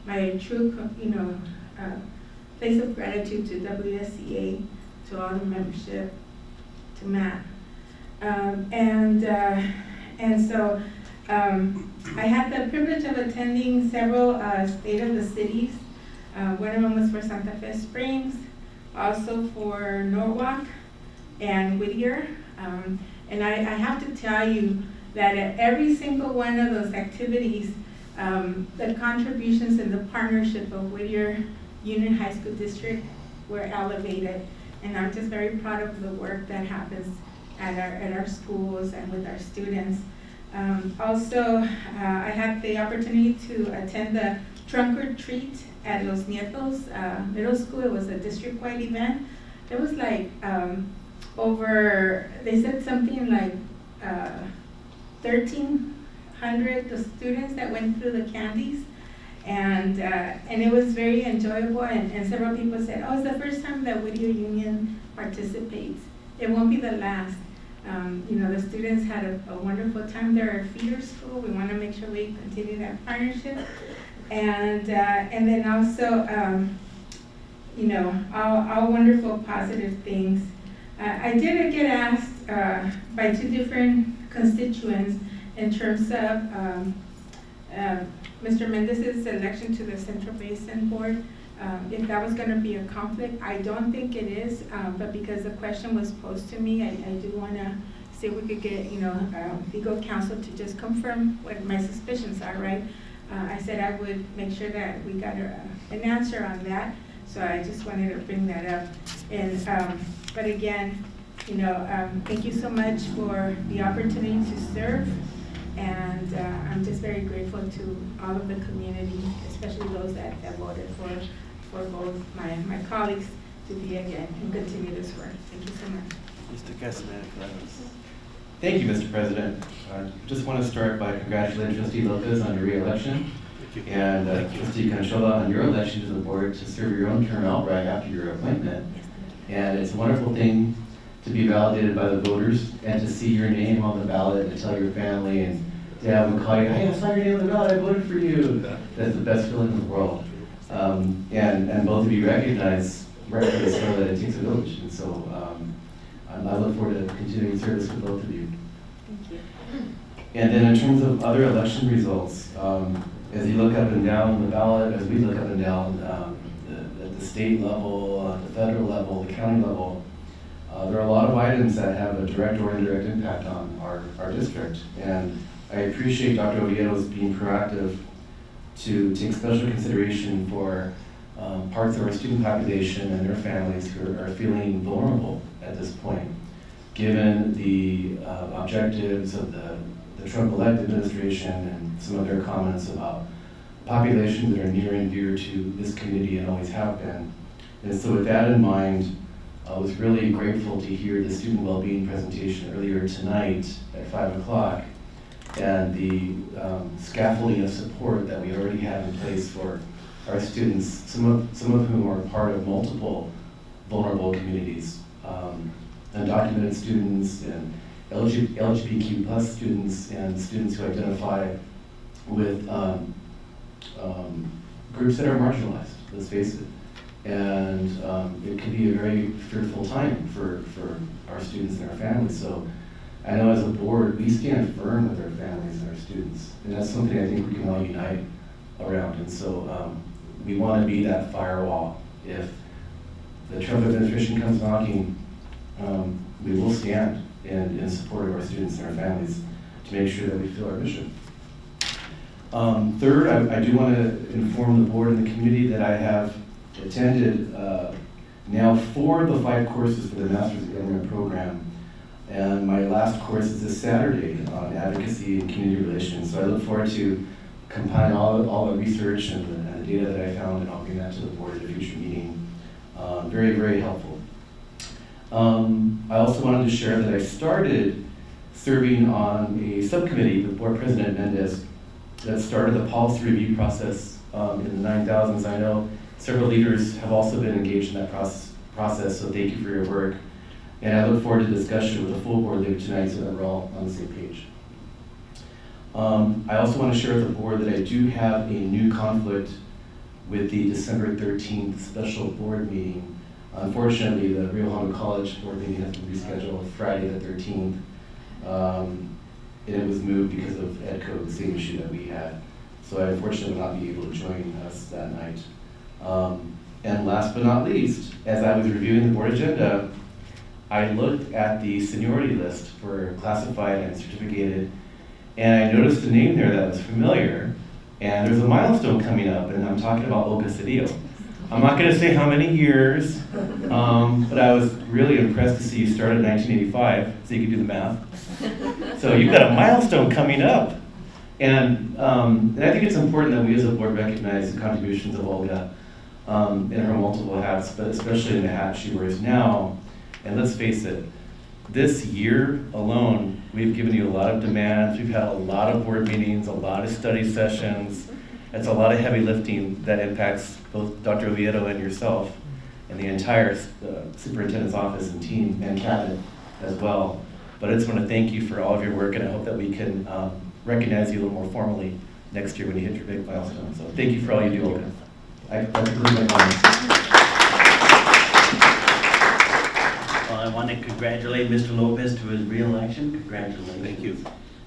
my true, place of gratitude to WSCA, to all the membership, to Matt. And so I had the privilege of attending several State of the Cities. One of them was for Santa Fe Springs, also for Norwalk and Whittier. And I have to tell you that at every single one of those activities, the contributions and the partnership of Whittier Union High School District were elevated. And I'm just very proud of the work that happens at our schools and with our students. Also, I had the opportunity to attend the trunk or treat at Los Nietos Middle School. It was a district-wide event. There was like they said something like 1,300 students that went through the candies. And it was very enjoyable, and several people said, oh, it's the first time that Whittier Union participates. It won't be the last. The students had a wonderful time. They're a feeder school. We want to make sure we continue that partnership. And then also, all wonderful positive things. I did get asked by two different constituents in terms of Mr. Mendez's election to the Central Basin Board, if that was going to be a conflict. I don't think it is, but because the question was posed to me, I do want to see if we could get, legal counsel to just confirm what my suspicions are, right? I said I would make sure that we got an answer on that, so I just wanted to bring that up. And but again, thank you so much for the opportunity to serve. And I'm just very grateful to all of the community, especially those that voted for both my colleagues to be again and continue this work. Thank you so much. Mr. Casanova. Thank you, Mr. President. Just want to start by congratulating Trustee Lopez on your re-election, and Trustee Conchola on your election to the board to serve your own term out right after your appointment. And it's a wonderful thing to be validated by the voters and to see your name on the ballot and to tell your family and to have them call you, hey, I saw your name on the ballot, I voted for you. That's the best feeling in the world. And both of you recognize rightfully so that it takes a village. And so I look forward to continuing service with both of you. Thank you. And then in terms of other election results, as you look up and down the ballot, as we look up and down at the state level, the federal level, the county level, there are a lot of items that have a direct or indirect impact on our district. And I appreciate Dr. Oviedo's being proactive to take special consideration for parts of our student population and their families who are feeling vulnerable at this point, given the objectives of the Trump-elect administration and some of their comments about populations that are near and dear to this community and always have been. And so with that in mind, I was really grateful to hear the student well-being presentation earlier tonight at 5 o'clock and the scaffolding of support that we already have in place for our students, some of whom are part of multiple vulnerable communities, undocumented students and LGBTQ plus students and students who identify with groups that are marginalized, let's face it. And it can be a very fearful time for our students and our families. So I know as a board, we stand firm with our families and our students. And that's something I think we can all unite around. And so we want to be that firewall. If the Trump administration comes knocking, we will stand in support of our students and our families to make sure that we fulfill our mission. Third, I do want to inform the board and the community that I have attended now 4 of the 5 courses for the Masters of Government program. And my last course is this Saturday on advocacy and community relations. So I look forward to compiling all the research and the data that I found, and I'll bring that to the board at a future meeting. Very, very helpful. I also wanted to share that I started serving on a subcommittee with Board President Mendez that started the policy review process in the 9000s. I know several leaders have also been engaged in that process, so thank you for your work. And I look forward to discussion with the full board later tonight so that we're all on the same page. I also want to share with the board that I do have a new conflict with the December 13th special board meeting. Unfortunately, the Rio Hondo College board meeting has been rescheduled Friday the 13th. And it was moved because of EDCO, the same issue that we had. So I unfortunately will not be able to join us that night. And last but not least, as I was reviewing the board agenda, I looked at the seniority list for classified and certificated, and I noticed a name there that was familiar, and there's a milestone coming up, and I'm talking about Olga Cedillo. I'm not going to say how many years, but I was really impressed to see you start in 1985, so you can do the math. So you've got a milestone coming up. And I think it's important that we as a board recognize the contributions of Olga in her multiple hats, but especially in the hat she wears now. And let's face it, this year alone, we've given you a lot of demands. We've had a lot of board meetings, a lot of study sessions. It's a lot of heavy lifting that impacts both Dr. Oviedo and yourself and the entire superintendent's office and team and cabinet as well. But I just want to thank you for all of your work, and I hope that we can recognize you a little more formally next year when you hit your big milestone. So thank you for all you do, Olga. I conclude my comments. Well, I want to congratulate Mr. Lopez to his re-election. Congratulations. Thank you.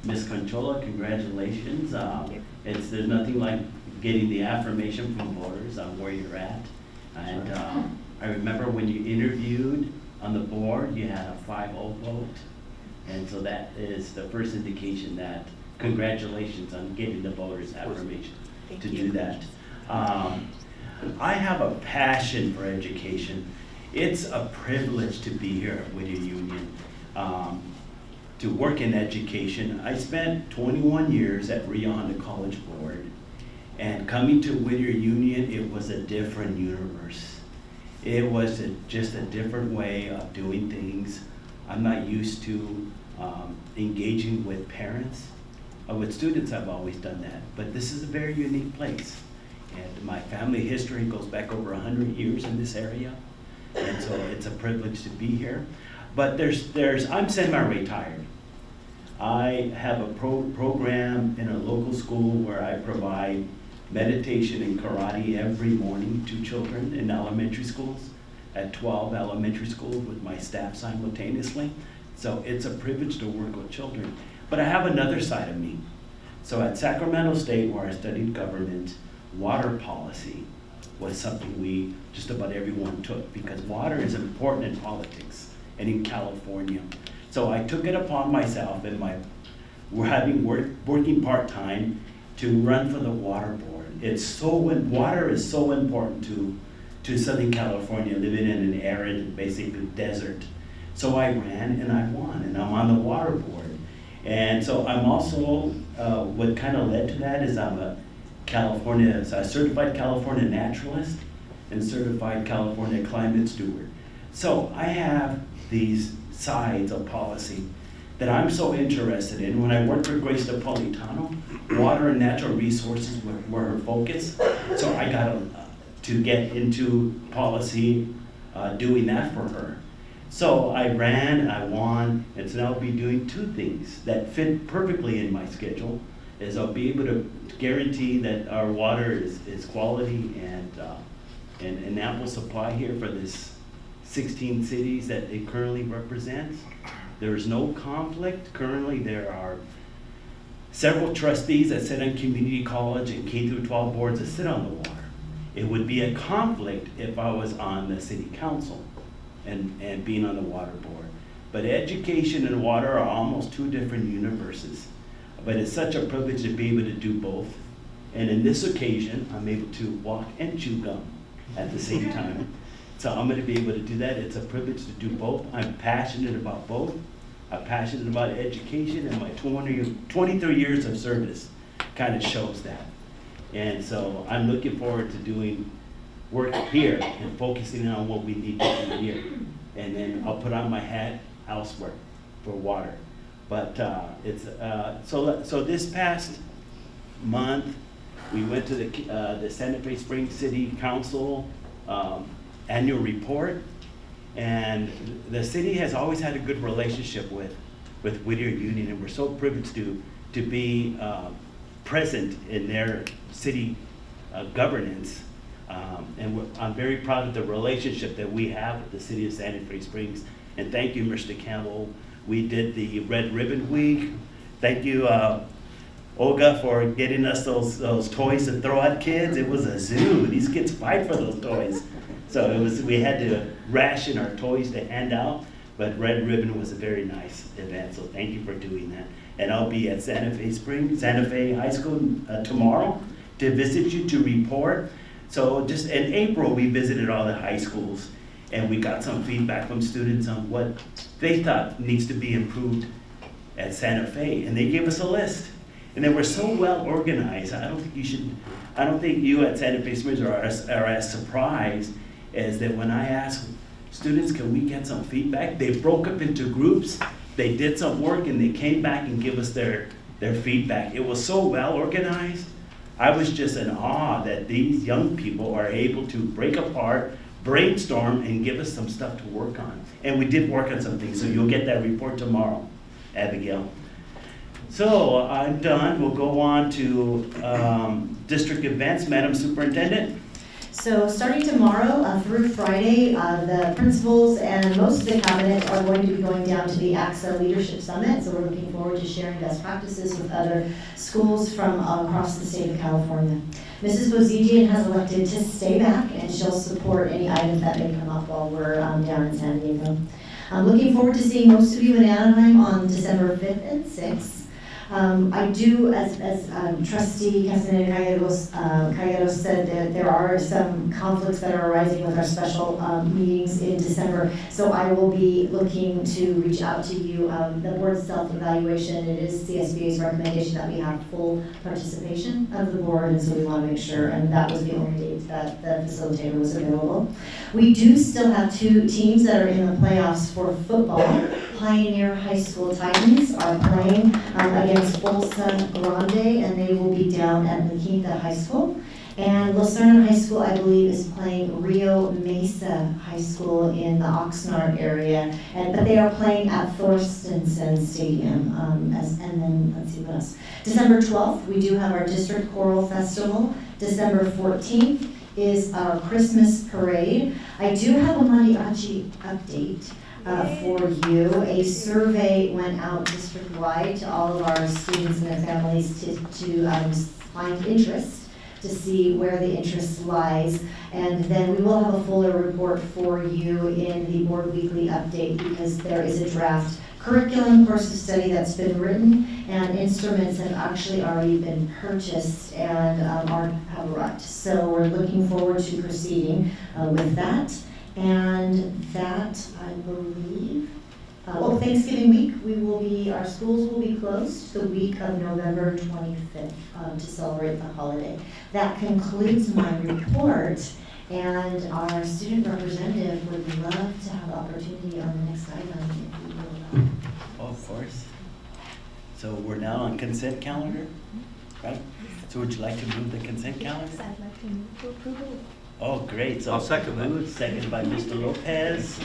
Ms. Conchola, congratulations. There's nothing like getting the affirmation from voters on where you're at. And I remember when you interviewed on the board, you had a 5-0 vote. And so that is the first indication that congratulations on getting the voters' affirmation to do that. I have a passion for education. It's a privilege to be here at Whittier Union, to work in education. I spent 21 years at Rio Hondo College Board, and coming to Whittier Union, it was a different universe. It was just a different way of doing things. I'm not used to engaging with parents. With students, I've always done that, but this is a very unique place. And my family history goes back over 100 years in this area, and so it's a privilege to be here. But I'm semi-retired. I have a program in a local school where I provide meditation and karate every morning to children in elementary schools, at 12 elementary schools with my staff simultaneously. So it's a privilege to work with children. But I have another side of me. So at Sacramento State, where I studied government, water policy was something just about everyone took, because water is important in politics and in California. So I took it upon myself, and working part-time to run for the water board. Water is so important to Southern California, living in an arid, basically desert. So I ran and I won, and I'm on the water board. And so I'm also, what kind of led to that is I'm a certified California naturalist and certified California climate steward. So I have these sides of policy that I'm so interested in. When I worked for Grace Napolitano, water and natural resources were her focus. So I got to get into policy doing that for her. So I ran, I won, and so now I'll be doing two things that fit perfectly in my schedule. Is I'll be able to guarantee that our water is quality and ample supply here for this 16 cities that it currently represents. There's no conflict. Currently, there are several trustees that sit on community college and K through 12 boards that sit on the water. It would be a conflict if I was on the city council and being on the water board. But education and water are almost two different universes. But it's such a privilege to be able to do both. And in this occasion, I'm able to walk and chew gum at the same time. So I'm going to be able to do that. It's a privilege to do both. I'm passionate about both. I'm passionate about education, and my 23 years of service kind of shows that. And so I'm looking forward to doing work here and focusing on what we need to do here. And then I'll put on my hat elsewhere for water. But so this past month, we went to the Santa Fe Springs City Council annual report, and the city has always had a good relationship with Whittier Union, and we're so privileged to be present in their city governance. And I'm very proud of the relationship that we have with the city of Santa Fe Springs. And thank you, Mr. Campbell. We did the Red Ribbon Week. Thank you, Olga, for getting us those toys to throw at kids. It was a zoo. These kids fight for those toys. So we had to ration our toys to hand out, but Red Ribbon was a very nice event, so thank you for doing that. And I'll be at Santa Fe High School tomorrow to visit you, to report. So just in April, we visited all the high schools, and we got some feedback from students on what they thought needs to be improved at Santa Fe, and they gave us a list. And they were so well organized. I don't think you at Santa Fe Springs are as surprised as that when I asked students, can we get some feedback? They broke up into groups, they did some work, and they came back and gave us their feedback. It was so well organized. I was just in awe that these young people are able to break apart, brainstorm, and give us some stuff to work on. And we did work on some things, so you'll get that report tomorrow, Abigail. So I'm done. We'll go on to district events. Madam Superintendent. So starting tomorrow through Friday, the principals and most of the cabinet are going to be going down to the AXA Leadership Summit. So we're looking forward to sharing best practices with other schools from across the state of California. Mrs. Bozigian has elected to stay back, and she'll support any items that may come up while we're down in San Diego. I'm looking forward to seeing most of you in Anaheim on December 5th and 6th. I do, as Trustee Castellanos said, that there are some conflicts that are arising with our special meetings in December. So I will be looking to reach out to you. The board's self-evaluation, it is CSBA's recommendation that we have full participation of the board, and so we want to make sure, and that was the only date that the facilitator was available. We do still have two teams that are in the playoffs for football. Pioneer High School Titans are playing against Bolsa Grande, and they will be down at La Quinta High School. And Lucerna High School, I believe, is playing Rio Mesa High School in the Oxnard area. But they are playing at Thorstensen Stadium. And then, let's see what else. December 12th, we do have our District Choral Festival. December 14th is our Christmas parade. I do have a mariachi update for you. A survey went out district-wide to all of our students and their families to find interest, to see where the interest lies. And then we will have a fuller report for you in the board weekly update, because there is a draft curriculum course of study that's been written, and instruments have actually already been purchased and have arrived. So we're looking forward to proceeding with that. And that, I believe, Thanksgiving week, our schools will be closed the week of November 25th to celebrate the holiday. That concludes my report, and our student representative would love to have opportunity on the next item, if you will. Oh, of course. So we're now on consent calendar, right? So would you like to move the consent calendar? Yes, I'd like to move for approval. Oh, great. So I'll second that. moved, seconded by Mr. Lopez.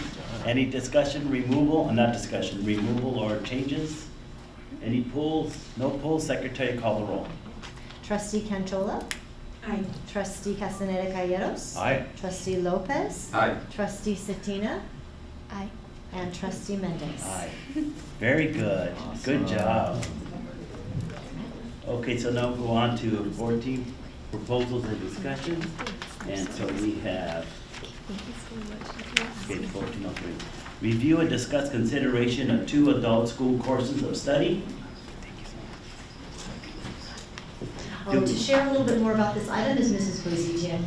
Any discussion, removal, not discussion, removal or changes? Any pulls? No pulls? Secretary, call the roll. Trustee Canchola? Aye. Trustee Castaneda Calleros? Aye. Trustee Lopez? Aye. Trustee Satina? Aye. And Trustee Mendez? Aye. Very good. Good job. Okay, so now we'll go on to 14 proposals and discussions. And so we have, okay, 1403. Review and discuss consideration of 2 adult school courses of study. To share a little bit more about this item is Mrs. Bozitia.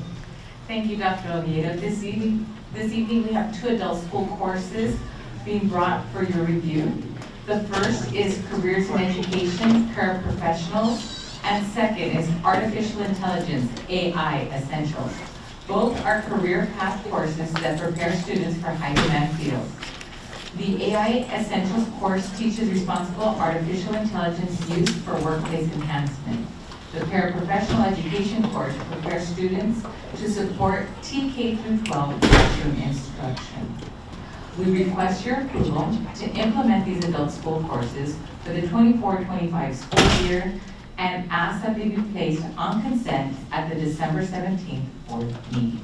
Thank you, Dr. Oviedo. This evening we have 2 adult school courses being brought for your review. The first is Careers in Education, Paraprofessionals, and second is Artificial Intelligence, AI Essentials. Both are career path courses that prepare students for high-demand fields. The AI Essentials course teaches responsible artificial intelligence use for workplace enhancement. The Paraprofessional Education course prepares students to support TK through 12 classroom instruction. We request your approval to implement these adult school courses for the 24-25 school year and ask that they be placed on consent at the December 17th board meeting.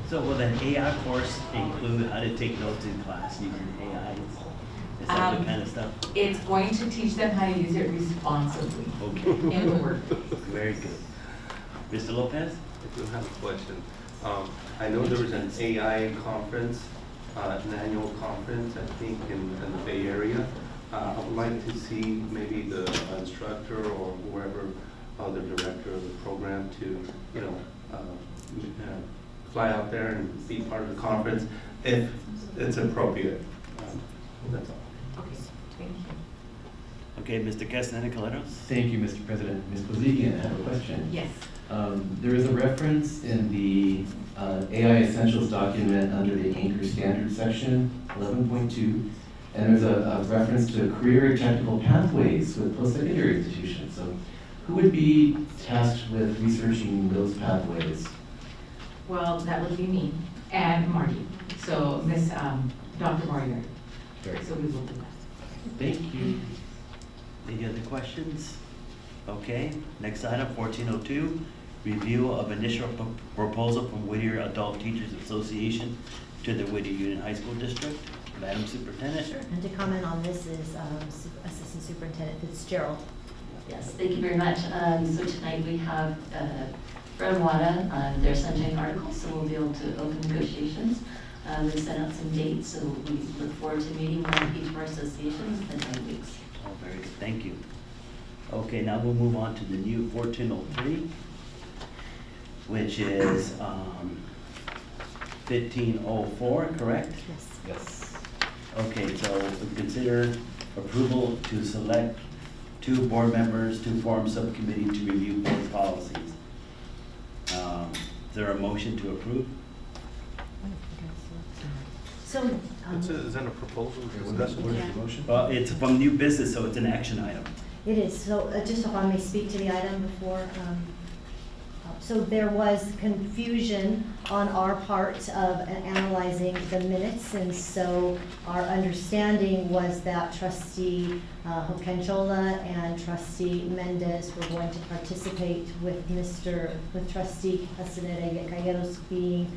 So will that AI course include how to take notes in class using AI? Is that the kind of stuff? It's going to teach them how to use it responsibly Okay. in the workplace. Very good. Mr. Lopez? I do have a question. I know there was an AI conference, an annual conference, I think, in the Bay Area. I would like to see maybe the instructor or whoever, the director of the program to, fly out there and be part of the conference if it's appropriate. That's all. Okay, thank you. Okay, Mr. Castaneda Calleros? Thank you, Mr. President. Ms. Bozigian, I have a question. Yes. There is a reference in the AI Essentials document under the Anchor Standards section, 11.2, and there's a reference to career technical pathways with post-secondary institutions. So who would be tasked with researching those pathways? Well, that would be me and Marty. So Miss Dr. Moriarty. So we will do that. Thank you. Any other questions? Okay, next item, 1402, review of initial proposal from Whittier Adult Teachers Association to the Whittier Union High School District. Madam Superintendent? Sure. And to comment on this is Assistant Superintendent Fitzgerald. Yes, thank you very much. So tonight we have Fred Wada, their Sunshine article, so we'll be able to open negotiations. We've sent out some dates, so we look forward to meeting with each of our associations in the 9 weeks. Oh, very good, thank you. Okay, now we'll move on to the new 1403, which is 1504, correct? Yes. Yes. Okay, so we consider approval to select 2 board members to form subcommittee to review board policies. Is there a motion to approve? So, Is that a proposal? Motion? Well, it's from new business, so it's an action item. it is. So just if I may speak to the item before So there was confusion on our part of analyzing the minutes, and so our understanding was that trustee Hokenchola and trustee Mendez were going to participate with trustee Castaneda Calleros being,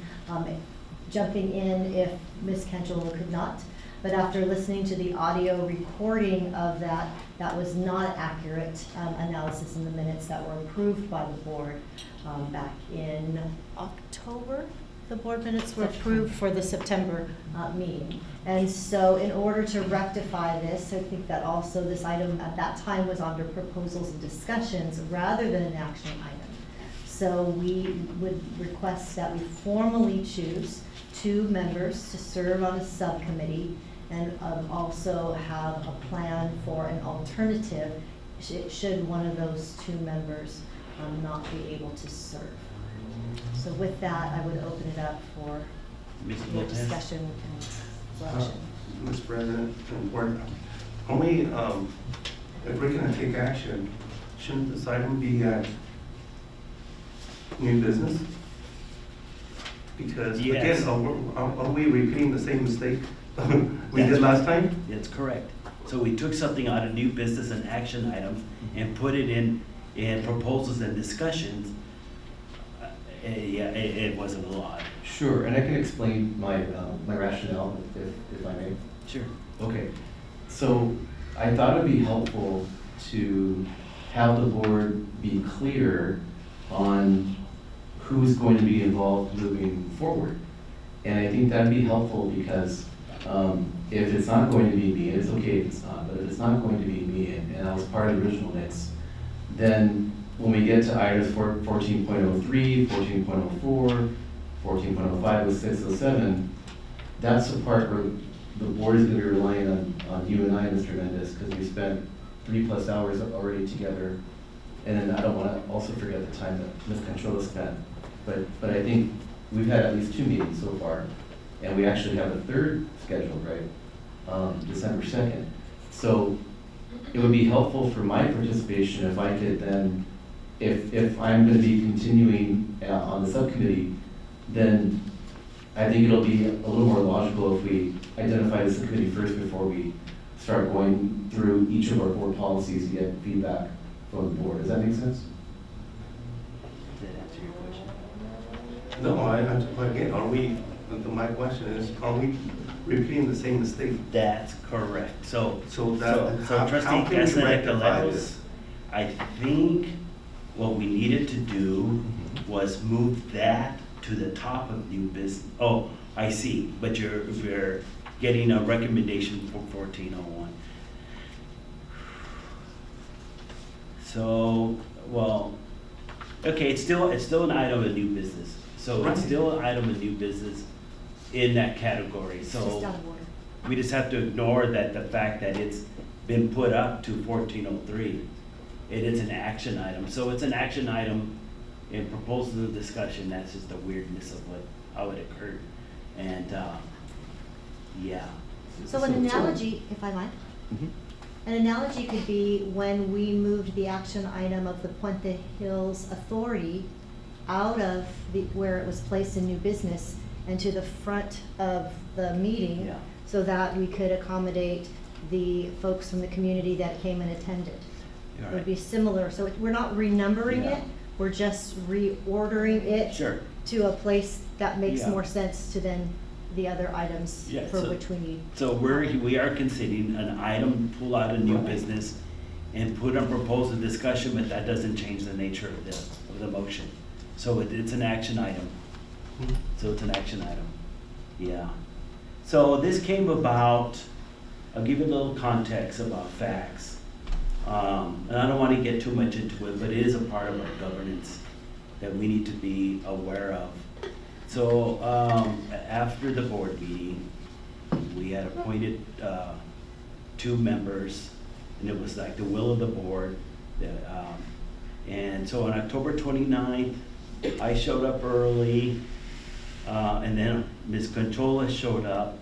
jumping in if Ms. Kenchola could not. But after listening to the audio recording of that, that was not accurate analysis in the minutes that were approved by the board back in October. The board minutes were approved for the September meeting. And so in order to rectify this, I think that also this item at that time was under proposals and discussions rather than an action item. So we would request that we formally choose 2 members to serve on a subcommittee, and also have a plan for an alternative should one of those 2 members not be able to serve. So with that, I would open it up for your discussion and selection. Mr. President, are we, if we're gonna take action, shouldn't this item be at new business? Because Yes. again, are we repeating the same mistake we did last time? That's correct. So we took something out of new business and action items and put it in proposals and discussions. Yeah, it was a little odd. Sure, and I can explain my rationale if I may. Sure. Okay, so I thought it'd be helpful to have the board be clear on who's going to be involved moving forward. And I think that'd be helpful because if it's not going to be me, it's okay if it's not, but if it's not going to be me, and I was part of the original mix, then when we get to items 14.03, 14.04, 14.05, with 607, that's the part where the board is going to be relying on you and I, Mr. Mendez, because we spent 3+ hours already together. And then I don't want to also forget the time that Ms. Controla spent. But I think we've had at least 2 meetings so far, and we actually have a 3rd scheduled, right? December 2nd. So it would be helpful for my participation if I could then, if I'm going to be continuing on the subcommittee, then I think it'll be a little more logical if we identify the subcommittee first before we start going through each of our board policies to get feedback from the board. Does that make sense? Does that answer your question? No, again, my question is, are we repeating the same mistake? That's correct. So how trustee can we Castaneda rectify Calleros, this? I think what we needed to do was move that to the top of new business. Oh, I see, but you're getting a recommendation for 1401. So, well, okay, it's still an item of new business. So it's still an item of new business in that category. So Just out of order. we just have to ignore that the fact that it's been put up to 1403. It is an action item. So it's an action item in proposal and discussion. That's just the weirdness of how it occurred. And yeah. So an analogy, if I might, an analogy could be when we moved the action item of the Puente Hills Authority out of where it was placed in new business and to the front of the meeting, Yeah. so that we could accommodate the folks from the community that came and attended. You're It would right. be similar, so we're not renumbering Yeah. it, we're just reordering it Sure. to a place that makes Yeah. more sense to then the other items Yeah, for so- which we need. So we are considering an item, pull out a new business and put on proposal discussion, but that doesn't change the nature of the motion. So it's an action item. So it's an action item. Yeah. So this came about, I'll give you a little context about facts. And I don't want to get too much into it, but it is a part of our governance that we need to be aware of. So after the board meeting, we had appointed 2 members, and it was like the will of the board. And so on October 29th, I showed up early, and then Ms. Conchola showed up,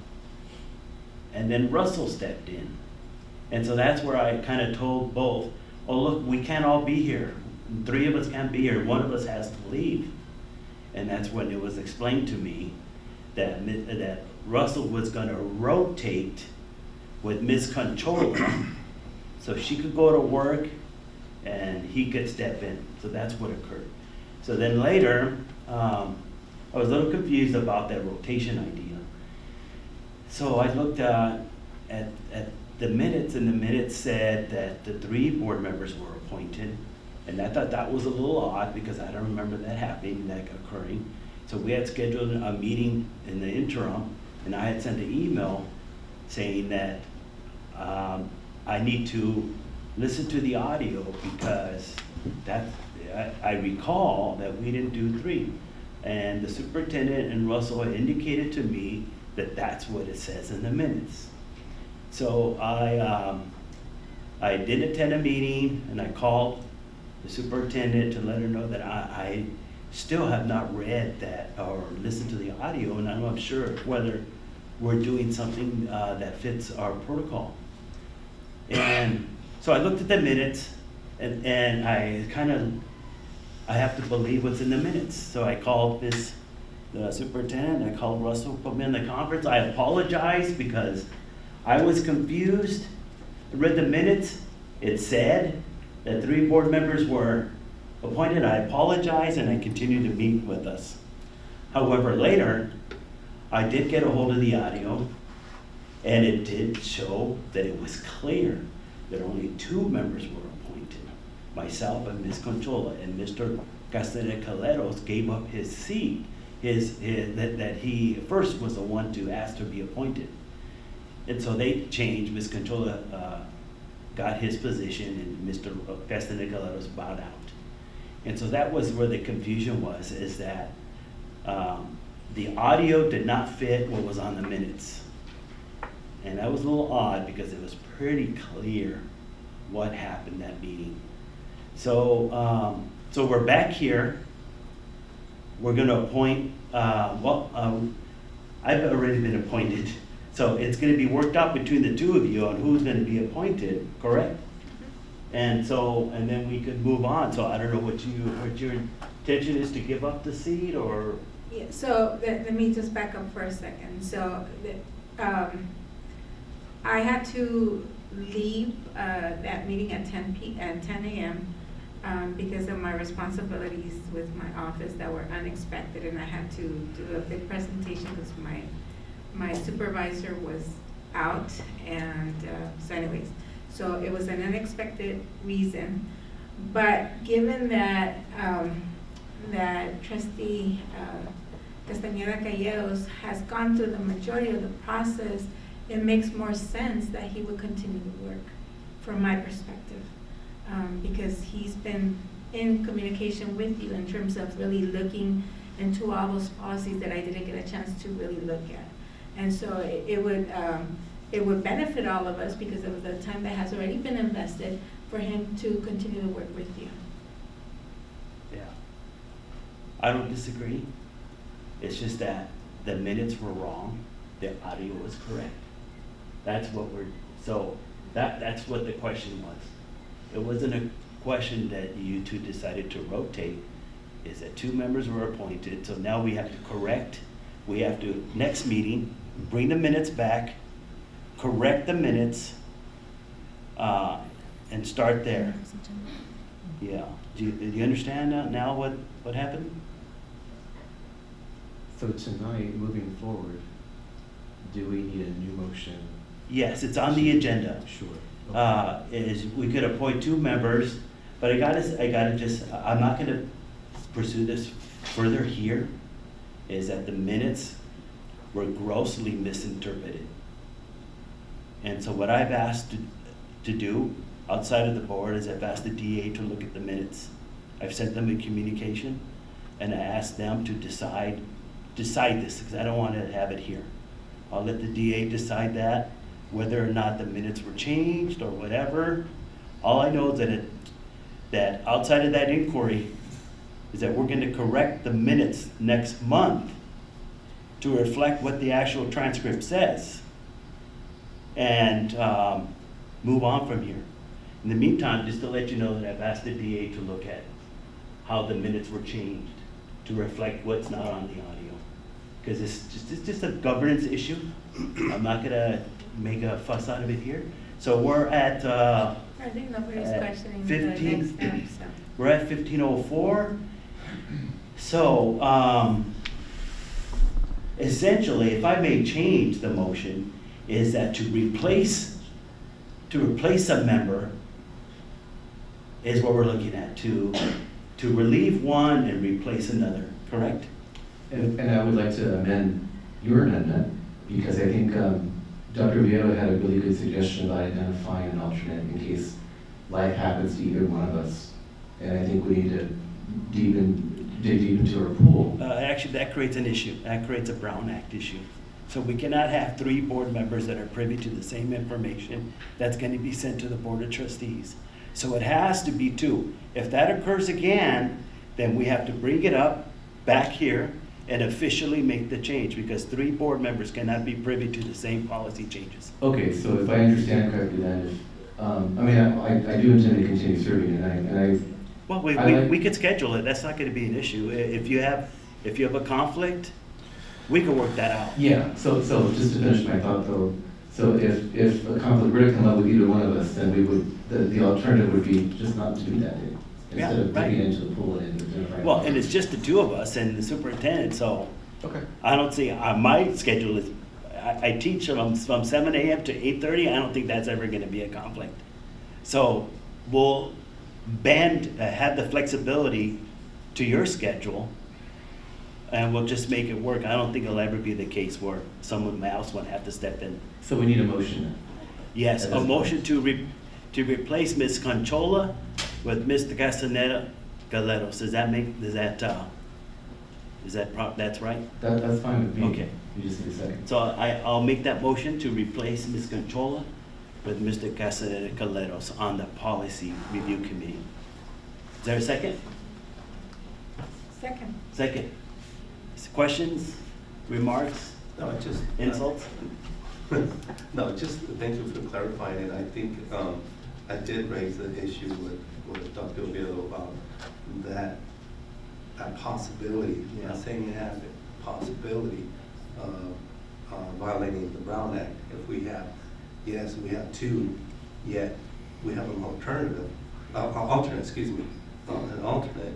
and then Russell stepped in. And so that's where I kind of told both, oh, look, we can't all be here. three of us can't be here, one of us has to leave. And that's when it was explained to me that, that Russell was gonna rotate with Ms. Conchola, so she could go to work and he could step in. So that's what occurred. So then later, I was a little confused about that rotation idea. So I looked at the minutes, and the minutes said that the 3 board members were appointed. And I thought that was a little odd because I don't remember that happening, that occurring. So we had scheduled a meeting in the interim, and I had sent an email saying that I need to listen to the audio because I recall that we didn't do 3. And the superintendent and Russell had indicated to me that that's what it says in the minutes. So I did attend a meeting, and I called the superintendent to let her know that I still have not read that or listened to the audio, and I'm not sure whether we're doing something that fits our protocol. And so I looked at the minutes, and I have to believe what's in the minutes. So I called the superintendent, I called Russell, put me in the conference. I apologized because I was confused. I read the minutes, it said that 3 board members were appointed. I apologized, and I continued to meet with us. However, later, I did get a hold of the audio, and it did show that it was clear that only 2 members were appointed, myself and Ms. Conchola, and Mr. Castaneda-Caleros gave up his seat, that he first was the one to ask to be appointed. And so they changed. Ms. Conchola got his position, and Mr. Castaneda-Caleros bowed out. And so that was where the confusion was, is that the audio did not fit what was on the minutes. And that was a little odd because it was pretty clear what happened that meeting. So, so we're back here. We're gonna appoint, I've already been appointed. So it's gonna be worked out between the 2 of you on who's gonna be appointed, correct? And so, and then we could move on. So I don't know what your intention is, to give up the seat or? Yeah, so let me just back up for a second. So I had to leave that meeting at 10 a.m. Because of my responsibilities with my office that were unexpected, and I had to do a big presentation because my supervisor was out, and so anyways, so it was an unexpected reason. But given that that trustee Castaneda-Caleros has gone through the majority of the process, it makes more sense that he would continue to work, from my perspective, because he's been in communication with you in terms of really looking into all those policies that I didn't get a chance to really look at. And so it would benefit all of us because of the time that has already been invested for him to continue to work with you. Yeah. I don't disagree. It's just that the minutes were wrong, the audio was correct. That's what that's what the question was. It wasn't a question that you 2 decided to rotate. Is that 2 members were appointed, so now we have to correct. We have to, next meeting, bring the minutes back, correct the minutes, and start there. Yeah. Do you understand now what happened? So tonight, moving forward, do we need a new motion? Yes, it's on the agenda. Sure. Is we could appoint 2 members, but I'm not gonna pursue this further here, is that the minutes were grossly misinterpreted. And so what I've asked to do outside of the board is I've asked the DA to look at the minutes. I've sent them a communication, and I asked them to decide this, because I don't want to have it here. I'll let the DA decide that, whether or not the minutes were changed or whatever. All I know is that outside of that inquiry is that we're going to correct the minutes next month to reflect what the actual transcript says, and move on from here. In the meantime, just to let you know that I've asked the DA to look at how the minutes were changed to reflect what's not on the audio. Because it's just a governance issue. I'm not gonna make a fuss out of it here. So we're at, I think nobody's at questioning the 15 next step, so. we're at 15:04. So, essentially, if I may change the motion, is that to replace a member is what we're looking at, to relieve one and replace another, correct? And I would like to amend your amendment, because I think Dr. Oviedo had a really good suggestion about identifying an alternate in case life happens to either one of us. And I think we need to dig deep into our pool. Actually, that creates an issue. That creates a Brown Act issue. So we cannot have 3 board members that are privy to the same information that's going to be sent to the Board of Trustees. So it has to be 2. If that occurs again, then we have to bring it up back here and officially make the change, because 3 board members cannot be privy to the same policy changes. Okay, so if I understand correctly then, I do intend to continue serving, and I Well, we could schedule it. That's not going to be an issue. If you have a conflict, we can work that out. Yeah, so just to finish my thought though, so if a conflict were to come up with either one of us, then we would, the alternative would be just not to do that day. Instead of digging into the pool and identifying. Well, and it's just the 2 of us and the superintendent, so. Okay. I don't see, my schedule is, I teach from 7 a.m. to 8:30. I don't think that's ever going to be a conflict. So we'll have the flexibility to your schedule, and we'll just make it work. I don't think it'll ever be the case where someone else would have to step in. So we need a motion then? Yes, a motion to replace Ms. Conchola with Mr. Castaneda Galeros. That's right? That's fine with me. Okay. You just need a second. So I'll make that motion to replace Ms. Conchola with Mr. Castaneda Galeros on the Policy Review Committee. Is there a second? Second. Second. Questions, remarks, No, just. insults? No, just thank you for clarifying it. I think I did raise the issue with Dr. Oviedo about that possibility. I'm not saying it has a possibility of violating the Brown Act. If we have, yes, we have 2, yet we have an alternate, an alternate,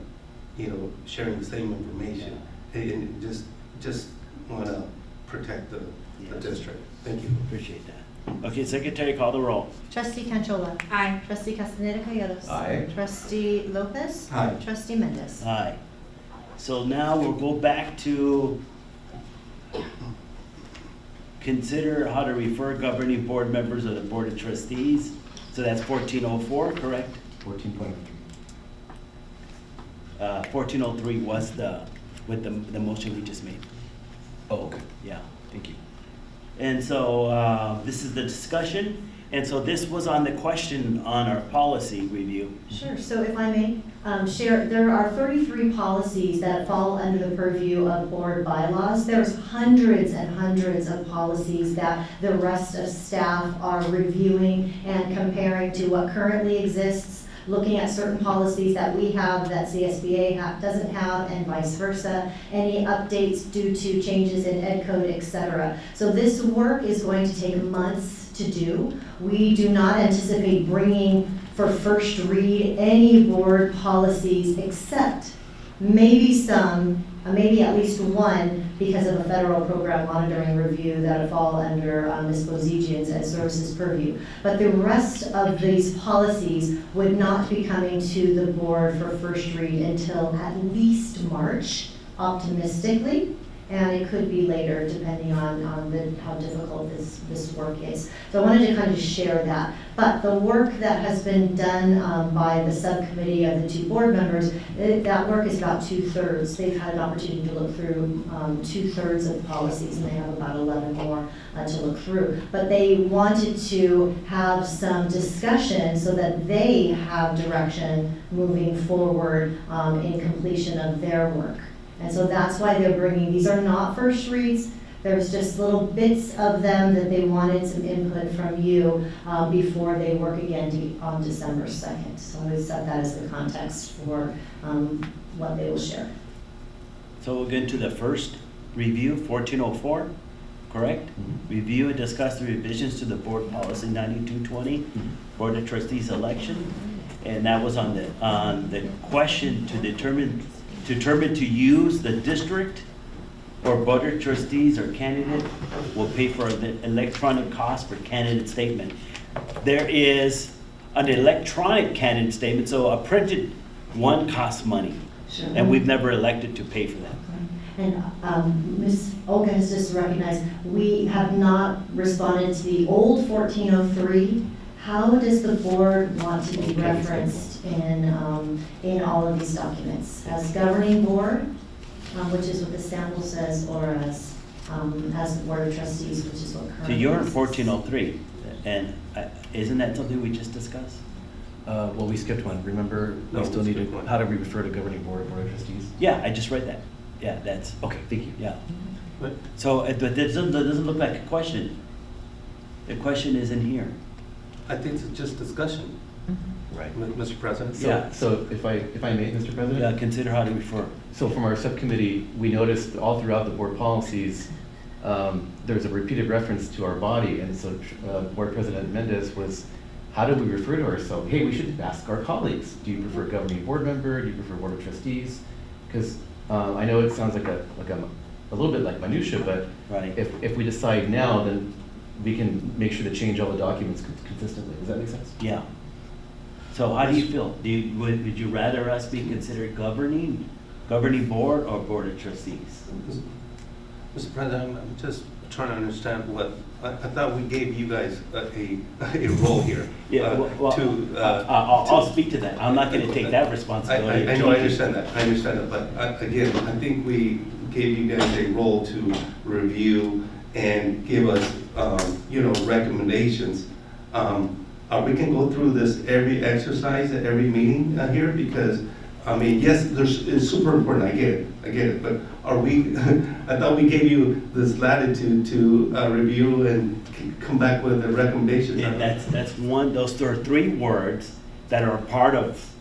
sharing the same information. And just want to protect the district. Thank you. Appreciate that. Okay, Secretary, call the roll. Trustee Canchola. Aye. Trustee Castaneda Calleros. Aye. Trustee Lopez. Aye. Trustee Mendez. Aye. So now we'll go back to consider how to refer governing board members of the Board of Trustees. So that's 1404, correct? 14.3. 1403 was with the motion we just made. Oh, okay. Yeah, thank you. And so this is the discussion. And so this was on the question on our policy review. Sure, so if I may share, there are 33 policies that fall under the purview of board bylaws. There's hundreds and hundreds of policies that the rest of staff are reviewing and comparing to what currently exists, looking at certain policies that we have that CSBA doesn't have, and vice versa, any updates due to changes in ed code, etc. So this work is going to take months to do. We do not anticipate bringing for first read any board policies except maybe some, maybe at least one, because of a federal program monitoring review that would fall under Ms. Bozigian's Ed Services purview. But the rest of these policies would not be coming to the board for first read until at least March, optimistically. And it could be later, depending on how difficult this work is. So I wanted to kind of share that. But the work that has been done by the subcommittee of the 2 board members, that work is about 2/3. They've had an opportunity to look through 2/3 of policies, and they have about 11 more to look through. But they wanted to have some discussion so that they have direction moving forward in completion of their work. And so that's why they're bringing, these are not first reads, There was just little bits of them that they wanted some input from you before they work again on December 2nd. So I would set that as the context for what they will share. So we'll get to the first review, 1404, correct? Review and discuss the revisions to the board policy 9220, Board of Trustees election. And that was on the question to determine to use the district or Board of Trustees or candidate will pay for the electronic cost for candidate statement. There is an electronic candidate statement, so a printed one costs money. Sure. And we've never elected to pay for that. And Ms. Olga has just recognized, we have not responded to the old 1403. How does the board want to be referenced in all of these documents? As governing board, which is what the sample says, or as the Board of Trustees, which is what currently. So you're in 1403, and isn't that something we just discussed? Well, we skipped one. Remember, No, we still we need skipped to, one. how do we refer to governing board or board of trustees? Yeah, I just read that. Yeah, that's, Okay, thank you. yeah. But So it doesn't look like a question. The question is in here. I think it's just discussion, Right. Mr. President. Yeah. So if I may, Mr. President? Yeah, consider how to refer. So from our subcommittee, we noticed all throughout the board policies, there's a repeated reference to our body, and so Board President Mendez was, how do we refer to ourselves? Hey, we should ask our colleagues. Do you prefer governing board member? Do you prefer Board of Trustees? Because I know it sounds like a little bit like minutia, but Right. if we decide now, then we can make sure to change all the documents consistently. Does that make sense? Yeah. So how do you feel? Would you rather us be considered governing board or Board of Trustees? Mr. President, I'm just trying to understand what, I thought we gave you guys a role here. Yeah, I'll speak to that. I'm not gonna take that responsibility. I know, I understand that, but again, I think we gave you guys a role to review and give us, recommendations. We can go through this every exercise at every meeting here, because, I mean, yes, it's super important, I get it, but are we, I thought we gave you this latitude to review and come back with the recommendations. Yeah, that's one, those are 3 words that are part of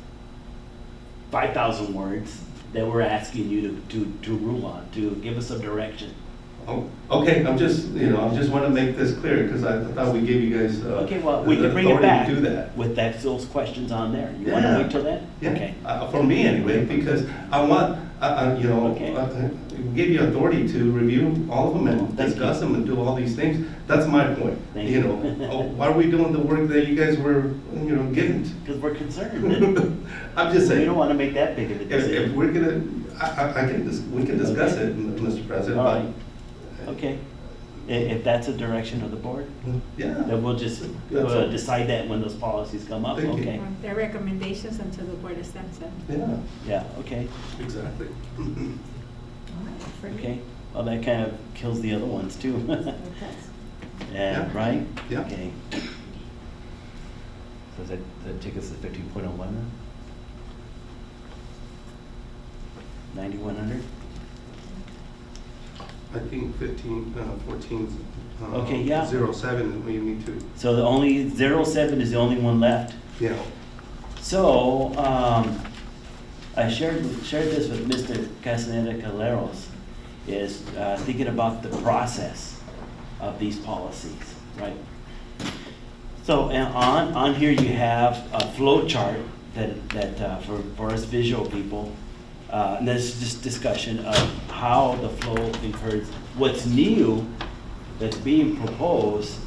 5,000 words that we're asking you to rule on, to give us some direction. Oh, okay, I'm just want to make this clear, because I thought we gave you guys Okay, well, we the can bring it authority back to do that. with those questions on there. You wanna Yeah. wait till then? Yeah, Okay. for me anyway, because I want, Okay. give you authority to review all of them and Thank discuss them and do all these things. That's my point. Thank you. Why are we doing the work that you guys were, given? Because we're concerned. I'm just We saying, don't wanna make that big of a if decision. we're gonna, we can discuss Okay. it, Mr. President. All right. but- Okay. If that's the direction of the board, Yeah. then we'll just That's all. decide that when those policies come up, Thank you. okay? Their recommendations until the board accepts them. Yeah, Yeah, okay, exactly. okay. Well, that kind of kills the other ones too. Yeah, right? Yeah. Okay. So does that take us to 15.01 then? 9100? I think 14, Okay, yeah. 07, we need to, So the only, 07 is the only one left. yeah. So, I shared this with Mr. Castaneda Caleros, is thinking about the process of these policies, right? So on here you have a flow chart that for us visual people, and there's just discussion of how the flow occurs. What's new that's being proposed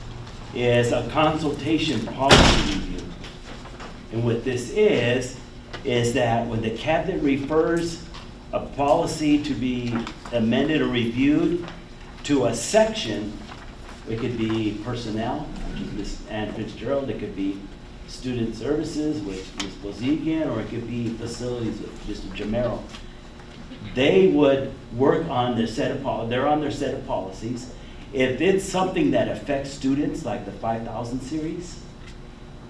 is a consultation policy review. And what this is that when the cabinet refers a policy to be amended or reviewed to a section, it could be personnel, which is Ms. Ann Fitzgerald, it could be student services with Ms. Bozigian, or it could be facilities with Mr. Jamero. They would work on their set of they're on their set of policies. If it's something that affects students, like the 5,000 series,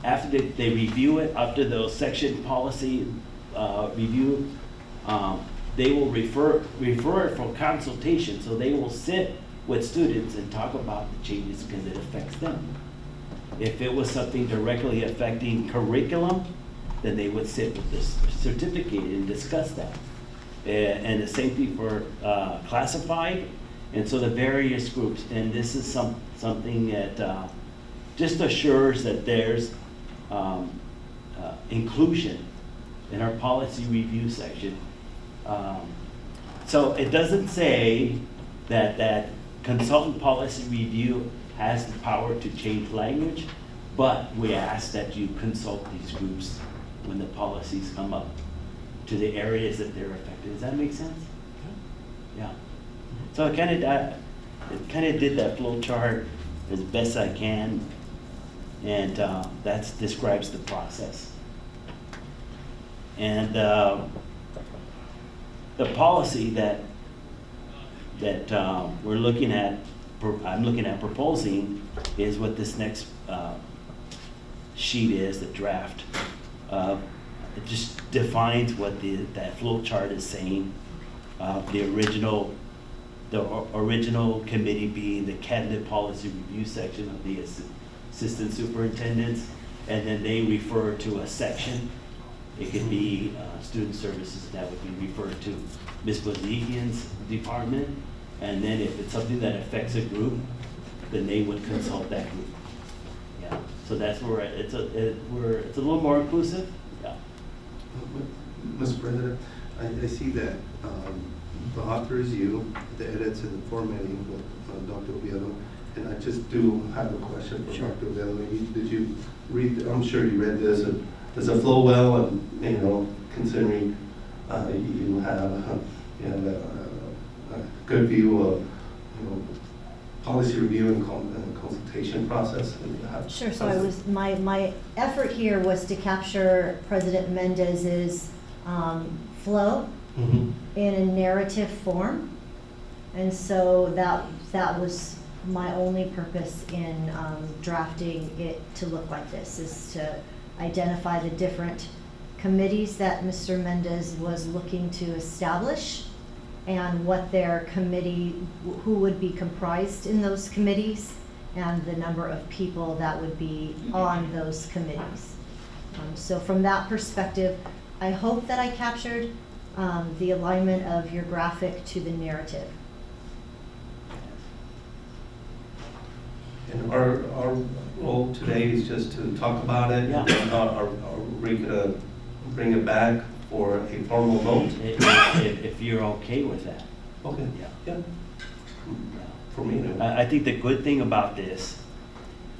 after they review it, after the section policy review, they will refer it for consultation. So they will sit with students and talk about the changes because it affects them. If it was something directly affecting curriculum, then they would sit with this certificate and discuss that. And the same thing for classified, and so the various groups. And this is something that just assures that there's inclusion in our policy review section. So it doesn't say that consultant policy review has the power to change language, but we ask that you consult these groups when the policies come up to the areas that they're affected. Does that make sense? Yeah. So it kind of did that flow chart as best I can, and that describes the process. And the policy that we're looking at, I'm looking at proposing, is what this next sheet is, the draft. It just defines what that flow chart is saying. The original committee being the cabinet policy review section of the assistant superintendents, and then they refer to a section. It could be student services, that would be referred to Ms. Bozigian's department, and then if it's something that affects a group, then they would consult that group. Yeah, so that's where it's a little more inclusive. Yeah. Mr. President, I see that the author is you, the edits and the formatting with Dr. Oviedo, and I just do have a question for Dr. Oviedo. Maybe did you read? I'm sure you read this. Does it flow well? And considering you have a good view of policy review and consultation process. Sure. So I was my effort here was to capture President Mendez's flow in a narrative form, and so that was my only purpose in drafting it to look like this, is to identify the different committees that Mr. Mendez was looking to establish and what their committee, who would be comprised in those committees, and the number of people that would be on those committees. So from that perspective, I hope that I captured the alignment of your graphic to the narrative. And our role today is just to talk about it. Yeah. Are we gonna bring it back for a formal vote? If you're okay with that. Okay. Yeah. For me, I think the good thing about this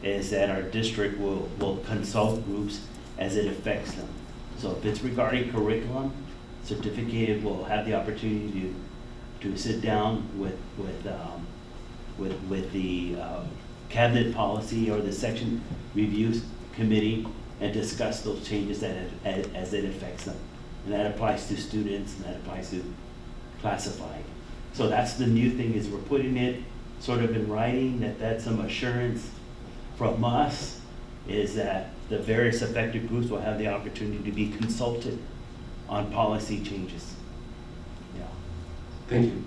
is that our district will consult groups as it affects them. So if it's regarding curriculum, certificated will have the opportunity to sit down with the cabinet policy or the section reviews committee and discuss those changes as it affects them. And that applies to students, and that applies to classified. So that's the new thing, is we're putting it sort of in writing, that's some assurance from us, is that the various affected groups will have the opportunity to be consulted on policy changes. Yeah. Thank you.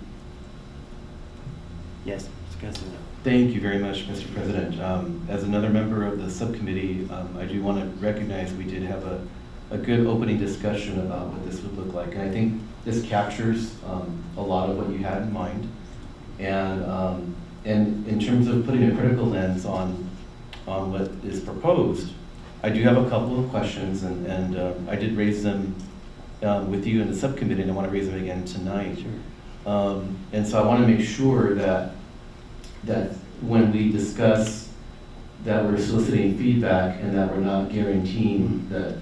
Yes, Mr. Councilman. Thank you very much, Mr. President. As another member of the subcommittee, I do want to recognize we did have a good opening discussion about what this would look like. And I think this captures a lot of what you had in mind. And in terms of putting a critical lens on what is proposed, I do have a couple of questions, and I did raise them with you in the subcommittee, and I want to raise them again tonight. Sure. And so I want to make sure that when we discuss that we're soliciting feedback and that we're not guaranteeing that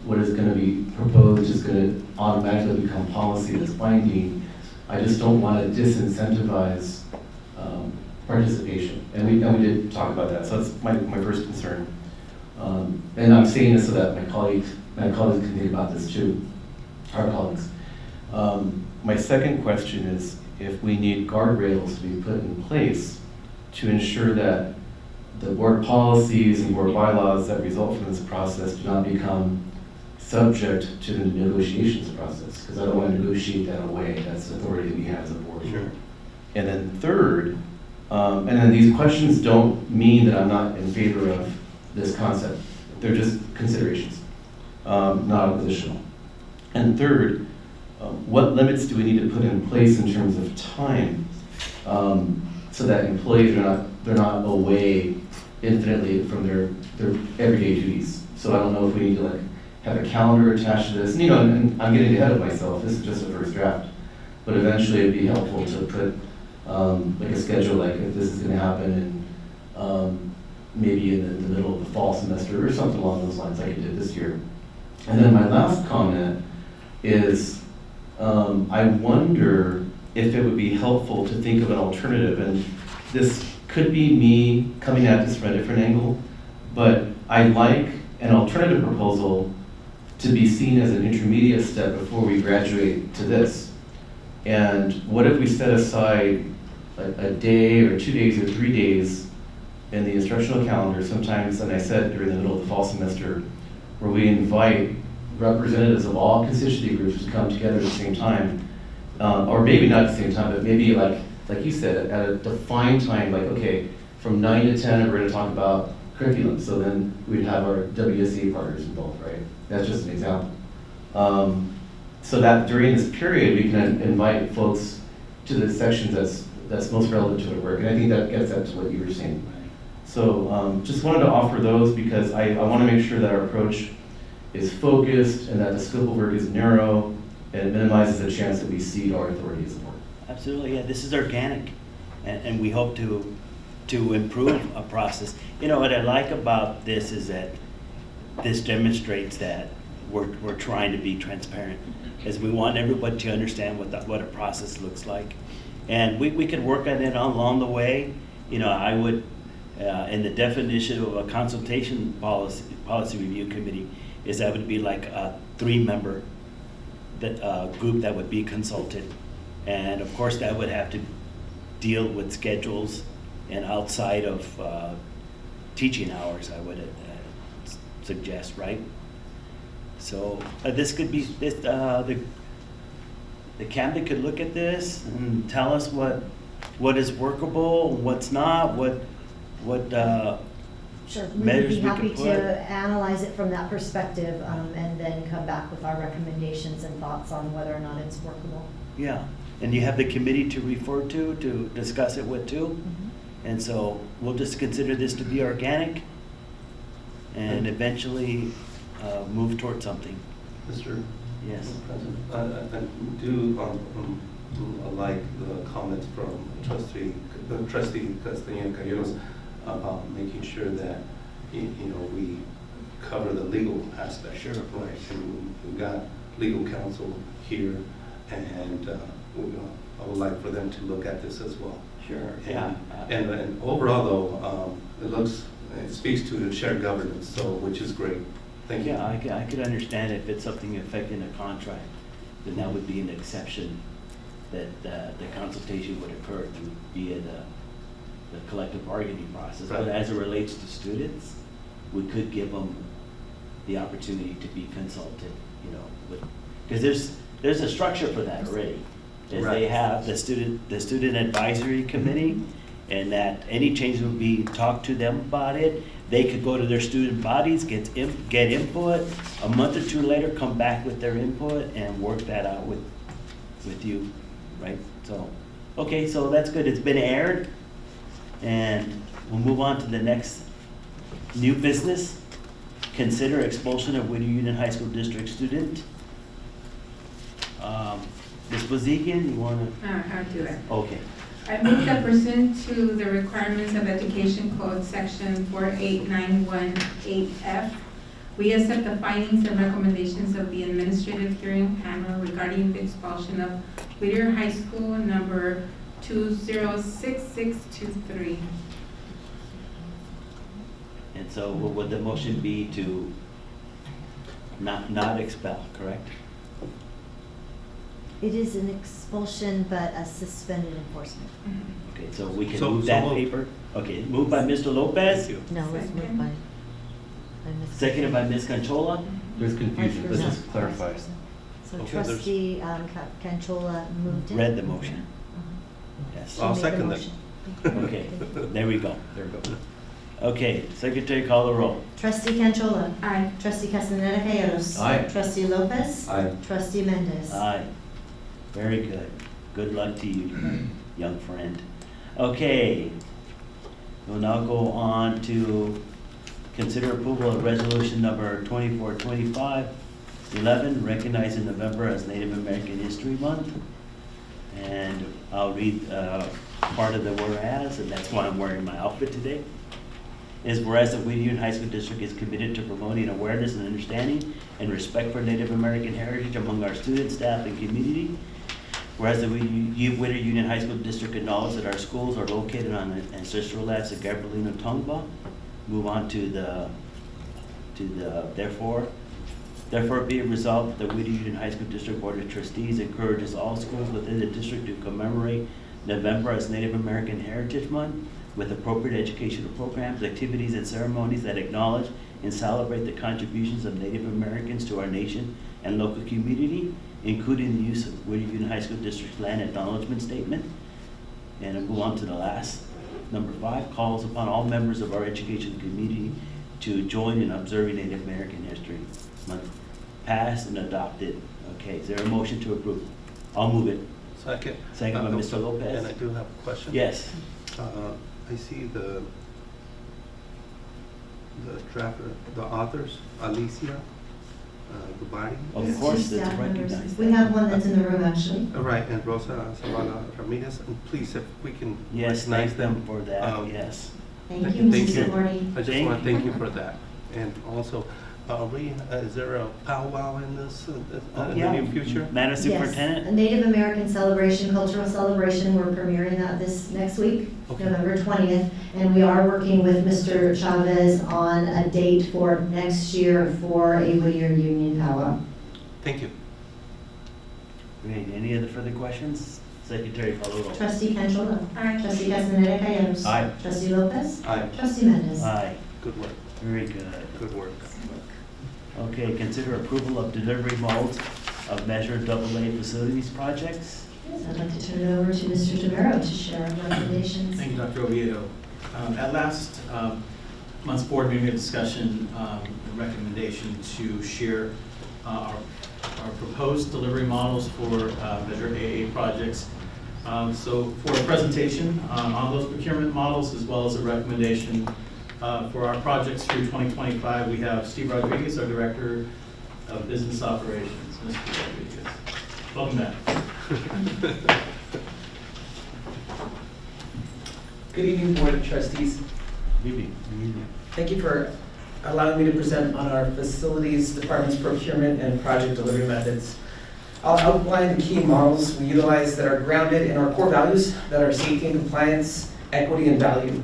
what is going to be proposed is going to automatically become policy that's binding. I just don't want to disincentivize participation. And we did talk about that, so that's my first concern. And I'm saying this so that my colleagues can think about this too, our colleagues. My second question is if we need guardrails to be put in place to ensure that the board policies and board bylaws that result from this process do not become subject to the negotiations process, because I don't want to negotiate that away. That's the authority that we have as a board. Sure. And then third, And then these questions don't mean that I'm not in favor of this concept. They're just considerations, not oppositional. And third, what limits do we need to put in place in terms of time so that employees they're not away infinitely from their everyday duties? So I don't know if we need to like have a calendar attached to this. And, you know, and I'm getting ahead of myself. This is just a first draft, but eventually it'd be helpful to put like a schedule, like if this is going to happen in maybe in the middle of the fall semester or something along those lines, like I did this year. And then my last comment is, I wonder if it would be helpful to think of an alternative, and this could be me coming at this from a different angle, but I like an alternative proposal to be seen as an intermediate step before we graduate to this. And what if we set aside a day or 2 days or 3 days in the instructional calendar sometimes, and I said during the middle of the fall semester, where we invite representatives of all constituency groups to come together at the same time, or maybe not at the same time, but maybe like you said, at a defined time, like, okay, from 9 to 10, we're gonna talk about curriculum, so then we'd have our WSA partners involved, right? That's just an example. So that during this period, we can invite folks to the sections that's most relevant to their work, and I think that gets at what you were saying. So just wanted to offer those because I wanna make sure that our approach is focused and that the scope of work is narrow and it minimizes the chance that we cede our authority as a board. Absolutely, yeah, this is organic, and we hope to improve a process. You know, what I like about this is that this demonstrates that we're trying to be transparent, as we want everybody to understand what a process looks like. And we can work on it along the way. You know, I would, in the definition of a consultation policy review committee, is that would be like a 3-member group that would be consulted. And of course, that would have to deal with schedules and outside of teaching hours, I would suggest, right? So this could be, the cabinet could look at this and tell us what is workable, what's not, what Sure, we would measures be we happy could put. to analyze it from that perspective, and then come back with our recommendations and thoughts on whether or not it's workable. Yeah, and you have the committee to refer to discuss it with too. And so we'll just consider this to be organic and eventually move towards something. Mr. Yes. President, I do like the comments from Trustee Castellanos about making sure that, you know, we cover the legal aspect. Sure, of course. And we've got legal counsel here, and I would like for them to look at this as well. Sure, yeah. And overall, though, it speaks to the shared governance, so which is great. Thank you. Yeah, I could understand if it's something affecting a contract, then that would be an exception that the consultation would occur through via the collective bargaining process. But Right. as it relates to students, we could give them the opportunity to be consulted, you know, because there's a structure for that already. Is Right. they have the student advisory committee, and that any changes would be talked to them about it. They could go to their student bodies, get input, a month or 2 later, come back with their input and work that out with you, right? So, okay, so that's good. It's been aired, and we'll move on to the next new business. Consider expulsion of Whittier Union High School District student. Ms. Bozigian, you wanna? I'll do it. Okay. I move that pursuant to the requirements of Education Code Section 48918F, we accept the findings and recommendations of the Administrative Hearing Panel regarding the expulsion of Whittier High School number 206623. And so would the motion be to not expel, correct? It is an expulsion, but a suspended enforcement. Okay, so we can So- move so that moved. paper. Okay, moved by Mr. Lopez, No, it's moved by Ms. seconded by Ms. Conchola. There's confusion, let's No. just clarify. So Okay, there's- trustee Canchola moved it. Read the motion. Uh-huh. Yes. She I'll made the second that. motion. Okay, there we go. Okay, Secretary, call the roll. Trustee Canchola. Aye. Trustee Castaneda Calleros. Aye. Trustee Lopez. Aye. Trustee Mendez. Aye. Very good. Good luck to you, young friend. Okay. We'll now go on to consider approval of resolution number 242511, recognizing November as Native American History Month. And I'll read part of the whereas, and that's why I'm wearing my outfit today. Is whereas the Whittier High School District is committed to promoting awareness and understanding and respect for Native American heritage among our students, staff, and community. Whereas the Whittier Union High School District acknowledges that our schools are located on the ancestral lands of Gabrielino Tongva. Move on to the therefore be it resolved that the Whittier Union High School District Board of Trustees encourages all schools within the district to commemorate November as Native American Heritage Month with appropriate educational programs, activities, and ceremonies that acknowledge and celebrate the contributions of Native Americans to our nation and local community, including the use of Whittier Union High School District's land acknowledgement statement. And I'll go on to the last, number 5, calls upon all members of our education community to join in observing Native American History Month, passed and adopted. Okay, is there a motion to approve? I'll move it. Second. Second by Mr. Lopez. And I do have a question. Yes. I see the draft, the authors, Alicia Gubari. Of It's course, two that's staff members. recognized. We have one that's in the room, actually. Right, and Rosa Zavala Ramirez, and please, if we can Yes, recognize thank them for that, yes. Thank you, Thank Mrs. you. Sigourney. I just Thank want to you. thank you for that. And also, is there a powwow in this, in the near future? Madam Yes, Superintendent? a Native American celebration, cultural celebration. We're premiering that this next week, Okay. November 20th. And we are working with Mr. Chavez on a date for next year for a Whittier Union powwow. Thank you. Great, any other further questions? Secretary, call the roll. Trustee Canchola. Aye. Trustee Castaneda Calleros. Aye. Trustee Lopez. Aye. Trustee Mendez. Aye, Good work. very good. Good work. Okay, consider approval of delivery modes of Measure AA facilities projects. Yes, I'd like to turn it over to Mr. Tamero to share our recommendations. Thank you, Dr. Oviedo. At last month's board meeting, discussion, a recommendation to share our proposed delivery models for Measure AA projects. So for a presentation on those procurement models, as well as a recommendation for our projects through 2025, we have Steve Rodriguez, our Director of Business Operations. Mr. Rodriguez, welcome back. Good evening, Board of Trustees. Good evening. Thank you for allowing me to present on our facilities department's procurement and project delivery methods. I'll outline the key models we utilize that are grounded in our core values that are safety and compliance, equity, and value.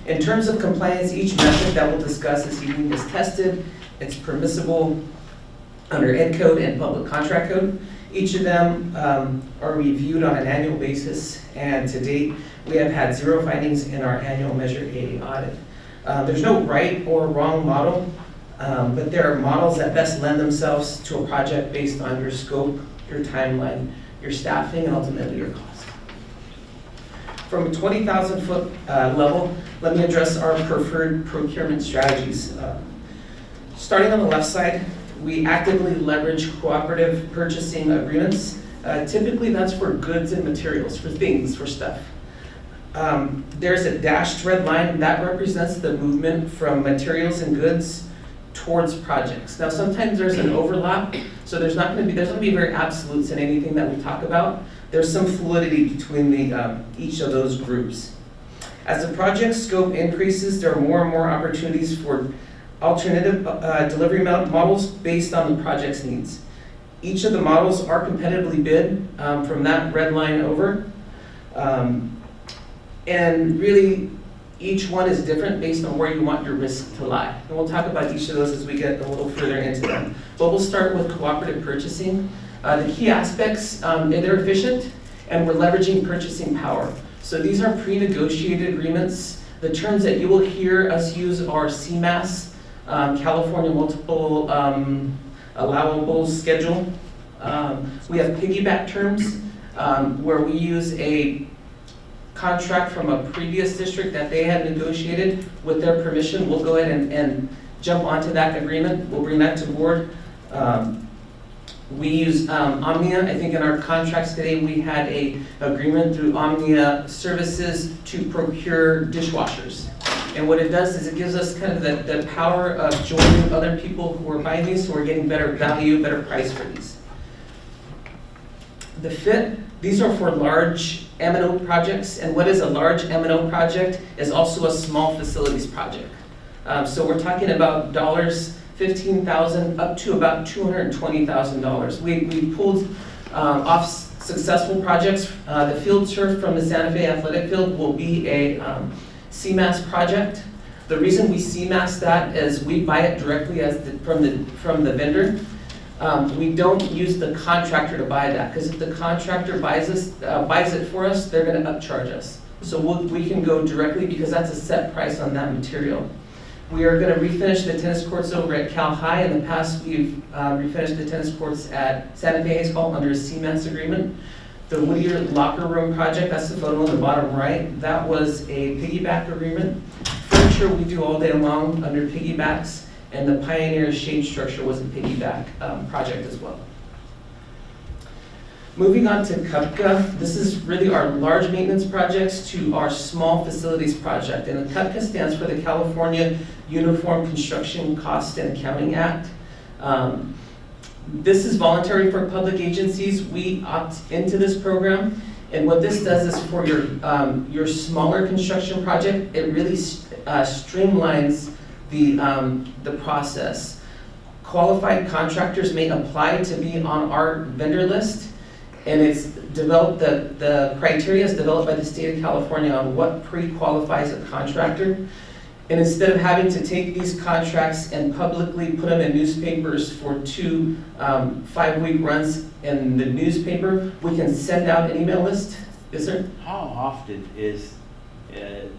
In terms of compliance, each method that we'll discuss this evening is tested. It's permissible under Ed Code and Public Contract Code. Each of them are reviewed on an annual basis, and to date, we have had 0 findings in our annual Measure AA audit. There's no right or wrong model, but there are models that best lend themselves to a project based on your scope, your timeline, your staffing, and ultimately your cost. From a 20,000 foot level, let me address our preferred procurement strategies. Starting on the left side, we actively leverage cooperative purchasing agreements. Typically that's for goods and materials, for things, for stuff. There's a dashed red line that represents the movement from materials and goods towards projects. Now sometimes there's an overlap, so there's not going to be very absolutes in anything that we talk about. There's some fluidity between each of those groups. As the project scope increases, there are more and more opportunities for alternative delivery models based on the project's needs. Each of the models are competitively bid from that red line over. And really, each one is different based on where you want your risk to lie. And we'll talk about each of those as we get a little further into them. But we'll start with cooperative purchasing. The key aspects, they're efficient, and we're leveraging purchasing power. So these are pre-negotiated agreements. The terms that you will hear us use are CMAS, California Multiple Allowable Schedule. We have piggyback terms, where we use a contract from a previous district that they had negotiated. With their permission, we'll go ahead and jump onto that agreement. We'll bring that to board. We use Omnia. I think in our contracts today, we had a agreement through Omnia Services to procure dishwashers. And what it does is it gives us kind of the power of joining other people who are buying these, so we're getting better value, better price for these. The fit, these are for large M&O projects, and what is a large M&O project is also a small facilities project. So we're talking about $15,000 up to about $220,000. We pulled off successful projects. The field turf from the Santa Fe Athletic Field will be a CMAS project. The reason we CMAS that is we buy it directly from the vendor. We don't use the contractor to buy that, because if the contractor buys it for us, they're going to upcharge us. So we can go directly because that's a set price on that material. We are going to refinish the tennis courts over at Cal High. In the past, we've refinished the tennis courts at Santa Fe High School under a CMAS agreement. The Whittier locker room project, that's the photo on the bottom right, that was a piggyback agreement. Furniture we do all day long under piggybacks, and the Pioneer shade structure was a piggyback project as well. Moving on to CUPCA, this is really our large maintenance projects to our small facilities project. And the CUPCA stands for the California Uniform Construction Cost and Accounting Act. This is voluntary for public agencies. We opt into this program. And what this does is for your smaller construction project, it really streamlines the process. Qualified contractors may apply to be on our vendor list. And it's developed, the criteria is developed by the state of California on what pre-qualifies a contractor. And instead of having to take these contracts and publicly put them in newspapers for 2 5-week runs in the newspaper, we can send out an email list. Yes, sir? How often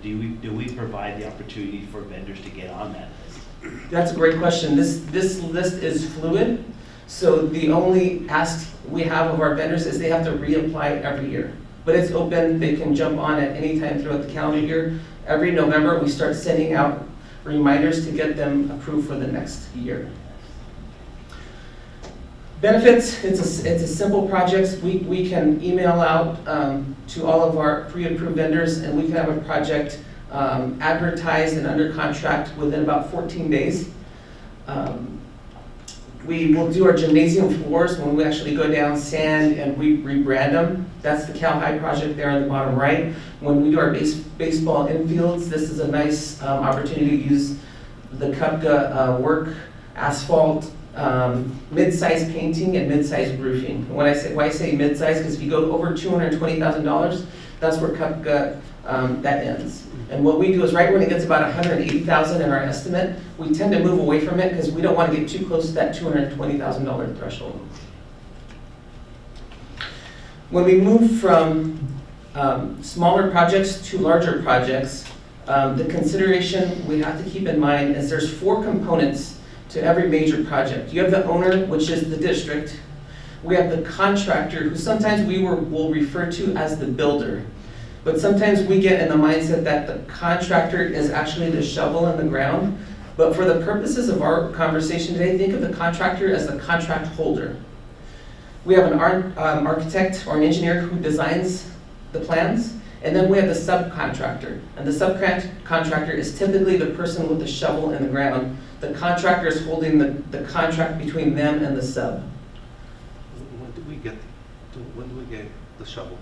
do we provide the opportunity for vendors to get on that list? That's a great question. This list is fluid. So the only ask we have of our vendors is they have to reapply every year. But it's open, they can jump on at any time throughout the calendar year. Every November, we start sending out reminders to get them approved for the next year. Benefits, it's a simple project. We can email out to all of our pre-approved vendors, and we can have a project advertised and under contract within about 14 days. We will do our gymnasium floors when we actually go down, sand, and we rebrand them. That's the Cal High project there on the bottom right. When we do our baseball infields, this is a nice opportunity to use the CUPCA work, asphalt, mid-size painting, and mid-size roofing. And why I say mid-size, because if you go over $220,000, that's where CUPCA that ends. And what we do is right when it gets about $180,000 in our estimate, we tend to move away from it because we don't want to get too close to that $220,000 threshold. When we move from smaller projects to larger projects, the consideration we have to keep in mind is there's 4 components to every major project. You have the owner, which is the district. We have the contractor, who sometimes we will refer to as the builder. But sometimes we get in the mindset that the contractor is actually the shovel in the ground. But for the purposes of our conversation today, think of the contractor as the contract holder. We have an architect or an engineer who designs the plans, and then we have the subcontractor. And the subcontractor is typically the person with the shovel in the ground. The contractor is holding the contract between them and the sub. When do we get the shovel?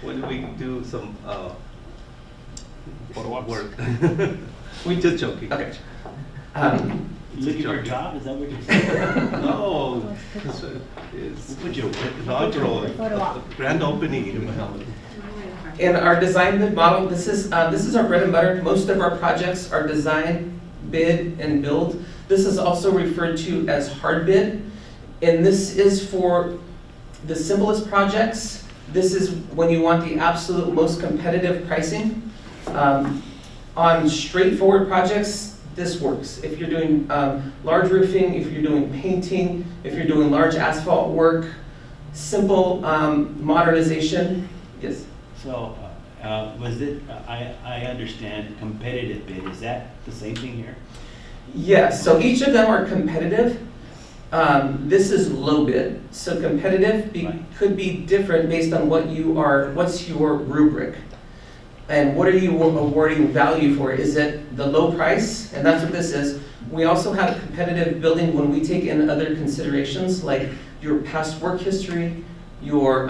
When do we do some work? We're just joking. Okay. Looking for a job? Is that what you're saying? No, it's inaugural, grand opening. In our design bid model, this is our bread and butter. Most of our projects are design, bid, and build. This is also referred to as hard bid, and this is for the simplest projects. This is when you want the absolute most competitive pricing. On straightforward projects, this works. If you're doing large roofing, if you're doing painting, if you're doing large asphalt work, simple modernization. Yes? So, was it, I understand competitive bid, is that the same thing here? Yes, so each of them are competitive. This is low bid. So competitive could be different based on what's your rubric? And what are you awarding value for? Is it the low price? And that's what this is. We also have competitive building when we take in other considerations like your past work history, your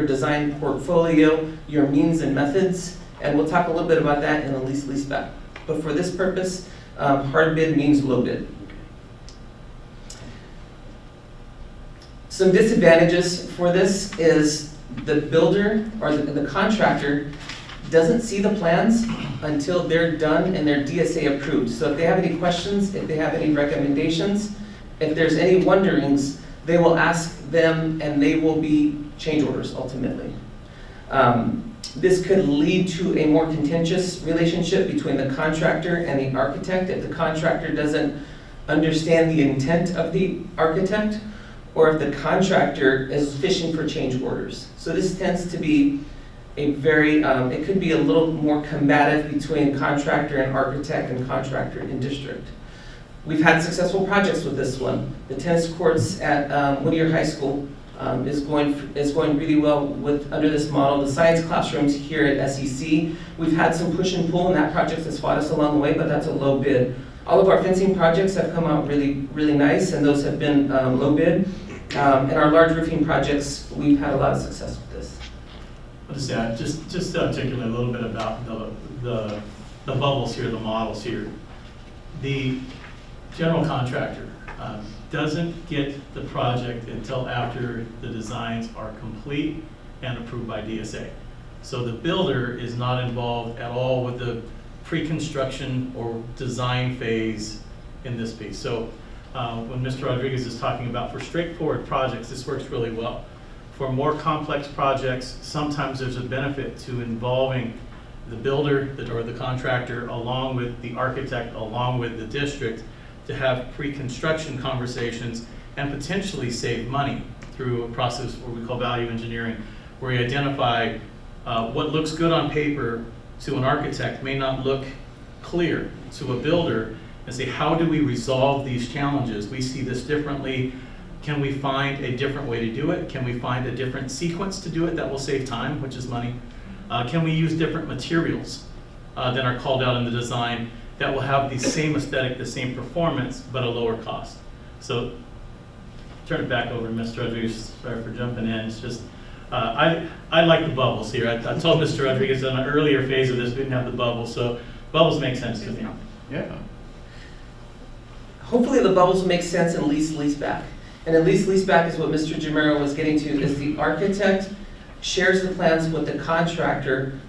design portfolio, your means and methods. And we'll talk a little bit about that in the lease back. But for this purpose, hard bid means low bid. Some disadvantages for this is the builder or the contractor doesn't see the plans until they're done and they're DSA approved. So if they have any questions, if they have any recommendations, if there's any wonderings, they will ask them and they will be change orders ultimately. This could lead to a more contentious relationship between the contractor and the architect if the contractor doesn't understand the intent of the architect, or if the contractor is fishing for change orders. So this tends to be a very, it could be a little more combative between contractor and architect and contractor and district. We've had successful projects with this one. The tennis courts at Whittier High School is going really well under this model. The science classrooms here at SEC, we've had some push and pull, and that project has fought us along the way, but that's a low bid. All of our fencing projects have come out really nice, and those have been low bid. And our large roofing projects, we've had a lot of success with this. I'll just add, just to articulate a little bit about the bubbles here, the models here. The general contractor doesn't get the project until after the designs are complete and approved by DSA. So the builder is not involved at all with the pre-construction or design phase in this piece. So when Mr. Rodriguez is talking about for straightforward projects, this works really well. For more complex projects, sometimes there's a benefit to involving the builder or the contractor along with the architect, along with the district, to have pre-construction conversations and potentially save money through a process what we call value engineering, where you identify what looks good on paper to an architect may not look clear to a builder, and say, how do we resolve these challenges? We see this differently. Can we find a different way to do it? Can we find a different sequence to do it that will save time, which is money? Can we use different materials than are called out in the design that will have the same aesthetic, the same performance, but a lower cost? So turn it back over to Mr. Rodriguez. Sorry for jumping in. It's just, I like the bubbles here. I told Mr. Rodriguez in an earlier phase of this, we didn't have the bubbles, so bubbles make sense to me. Yeah. Hopefully the bubbles will make sense in lease back. And in lease back is what Mr. Jamero was getting to, is the architect shares the plans with the contractor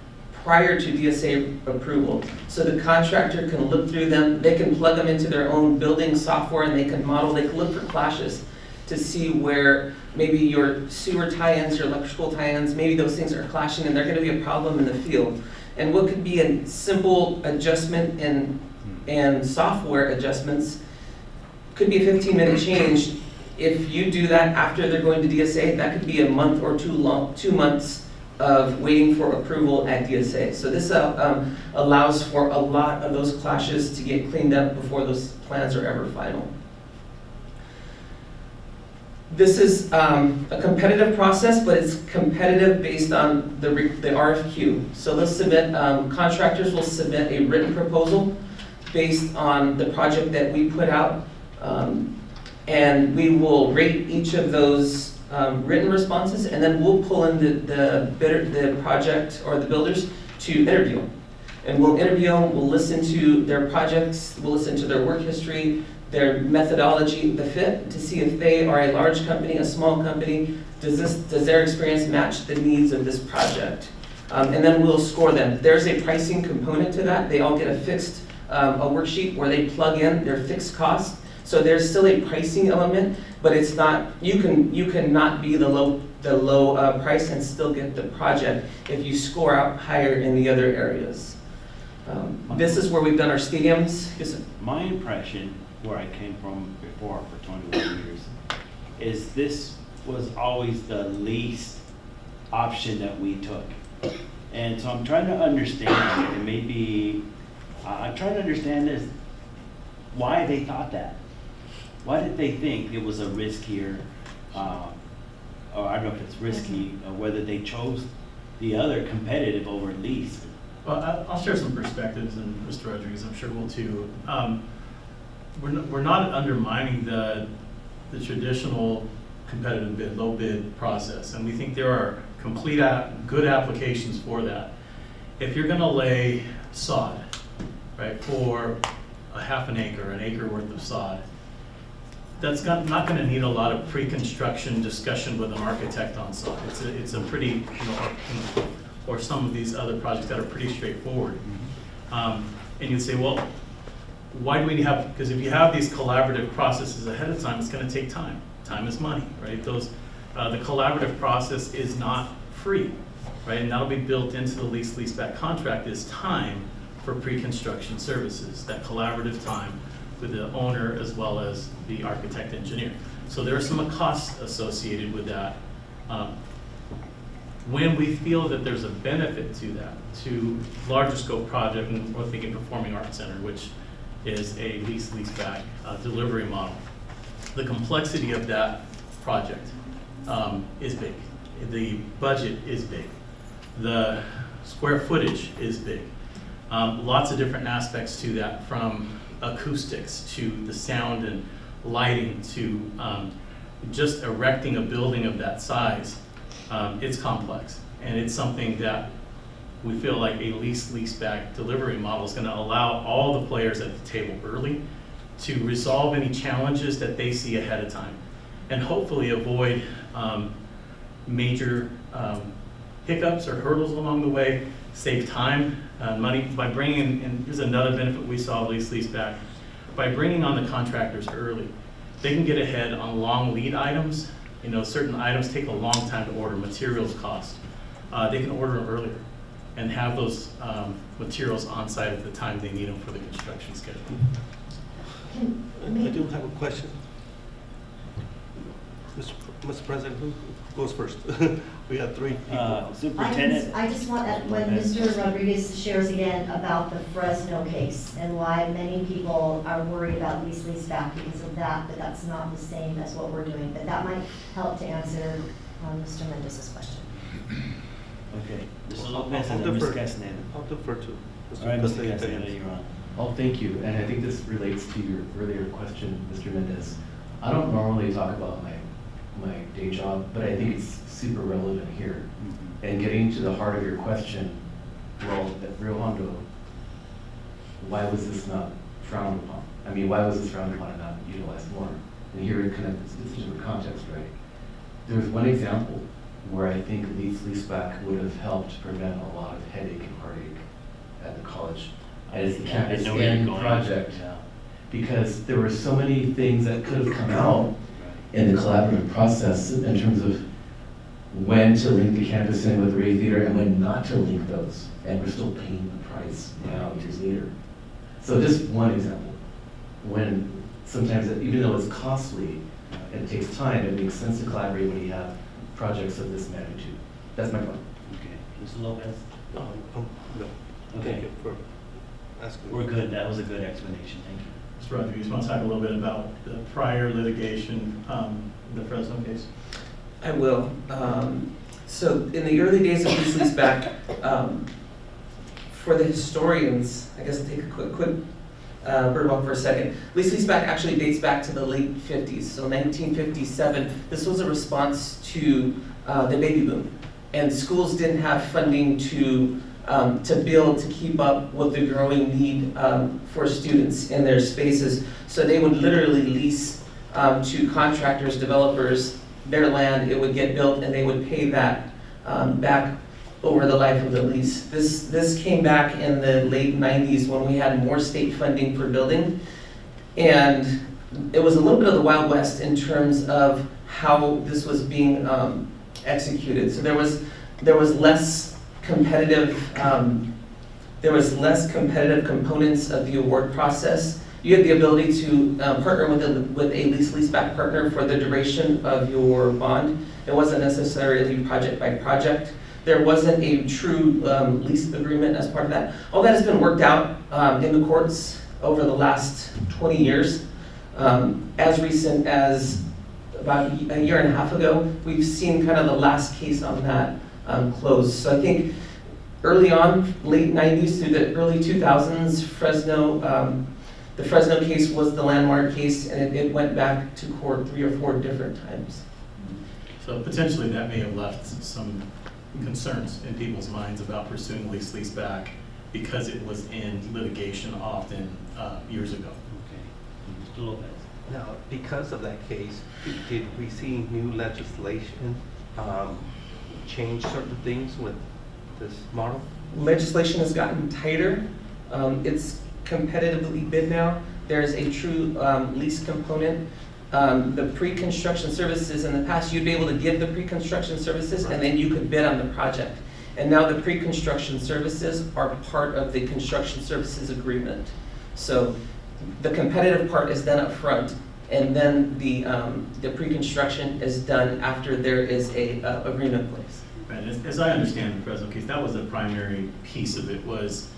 prior to DSA approval. So the contractor can look through them, they can plug them into their own building software, and they can model, they can look for clashes to see where maybe your sewer tie-ins, your electrical tie-ins, maybe those things are clashing and they're gonna be a problem in the field. And what could be a simple adjustment and software adjustments could be a 15-minute change. If you do that after they're going to DSA, that could be a month or 2 months of waiting for approval at DSA. So this allows for a lot of those clashes to get cleaned up before those plans are ever final. This is a competitive process, but it's competitive based on the RFQ. So let's submit, contractors will submit a written proposal based on the project that we put out. And we will rate each of those written responses, and then we'll pull in the project or the builders to interview them. And we'll interview them, we'll listen to their projects, we'll listen to their work history, their methodology, the fit, to see if they are a large company, a small company, does their experience match the needs of this project? And then we'll score them. There's a pricing component to that. They all get a fixed a worksheet where they plug in their fixed costs. So there's still a pricing element, but it's not, you can not be the low price and still get the project if you score out higher in the other areas. This is where we've done our stadiums. Yes, sir. My impression, where I came from before for 21 years, is this was always the least option that we took. And so I'm trying to understand, and maybe, I'm trying to understand this, why they thought that. Why did they think it was a riskier, or I don't know if it's risky, or whether they chose the other competitive over lease? Well, I'll share some perspectives, and Mr. Rodriguez, I'm sure will too. We're not undermining the traditional competitive bid, low bid process, and we think there are good applications for that. If you're going to lay sod, right, for a half an acre worth of sod, that's not going to need a lot of pre-construction discussion with an architect on sod. It's a pretty, or some of these other projects that are pretty straightforward. And you'd say, well, why do we have, because if you have these collaborative processes ahead of time, it's going to take time. Time is money, right? The collaborative process is not free, right? And that'll be built into the lease-leaseback contract is time for pre-construction services, that collaborative time with the owner as well as the architect engineer. So there are some costs associated with that. When we feel that there's a benefit to that, to larger scope project, and we're thinking Performing Arts Center, which is a lease-leaseback delivery model. The complexity of that project is big. The budget is big. The square footage is big. Lots of different aspects to that, from acoustics to the sound and lighting to just erecting a building of that size. It's complex, and it's something that we feel like a lease-leaseback delivery model is going to allow all the players at the table early to resolve any challenges that they see ahead of time, and hopefully avoid major hiccups or hurdles along the way, save time and money by bringing, and here's another benefit we saw of lease-leaseback, by bringing on the contractors early. They can get ahead on long lead items. Certain items take a long time to order, materials cost. They can order them earlier and have those materials on site at the time they need them for the construction schedule. I do have a question. Mr. President, who goes first? We have three people. Superintendent. I just want, when Mr. Rodriguez shares again about the Fresno case and why many people are worried about lease-leaseback because of that, but that's not the same as what we're doing. But that might help to answer Mr. Mendez's question. Okay. Mr. Lopez and then Ms. Castaneda. I'll defer to Mr. All right, Mr. Castaneda. Castaneda, you're on. Oh, thank you. And I think this relates to your earlier question, Mr. Mendez. I don't normally talk about my day job, but I think it's super relevant here. And getting to the heart of your question, well, at Rio Hondo, why was this not frowned upon? I mean, why was this frowned upon and not utilized more? And here it kind of, it's a different context, right? There's one example where I think leaseback would have helped prevent a lot of headache and heartache at the college. And it's the Campus Inn project. Yeah. Because there were so many things that could have come out in the collaborative process in terms of when to link the Campus Inn with Ray Theater and when not to link those. And we're still paying the price now, years later. So just one example. When sometimes, even though it's costly and it takes time, it makes sense to collaborate when you have projects of this magnitude. That's my point. Okay. Mr. Lopez? No. Okay. Thank you for asking. We're good. That was a good explanation. Thank you. Mr. Rodriguez, want to talk a little bit about the prior litigation, the Fresno case? I will. So in the early days of lease-leaseback, for the historians, I guess I'll take a quick bird walk for a second. Lease-leaseback actually dates back to the late 50s, so 1957. This was a response to the baby boom, and schools didn't have funding to build to keep up with the growing need for students in their spaces. So they would literally lease to contractors, developers, their land. It would get built, and they would pay that back over the life of the lease. This came back in the late 90s when we had more state funding for building, and it was a little bit of the Wild West in terms of how this was being executed. So there was less competitive components of the award process, you have the ability to partner with a lease-leaseback partner for the duration of your bond. It wasn't necessarily project by project. There wasn't a true lease agreement as part of that. All that has been worked out in the courts over the last 20 years. As recent as about a year and a half ago, we've seen kind of the last case on that close. So I think early on, late 90s through the early 2000s, the Fresno case was the landmark case, and it went back to court 3 or 4 different times. So potentially that may have left some concerns in people's minds about pursuing lease-leaseback because it was in litigation often years ago. Okay. Mr. Lopez. Now, because of that case, did we see new legislation change certain things with this model? Legislation has gotten tighter. It's competitively bid now. There's a true lease component. The pre-construction services, in the past, you'd be able to give the pre-construction services and then you could bid on the project. And now the pre-construction services are part of the construction services agreement. So the competitive part is done up front, and then the pre-construction is done after there is a agreement in place. Right. As I understand the Fresno case, that was the primary piece of it, was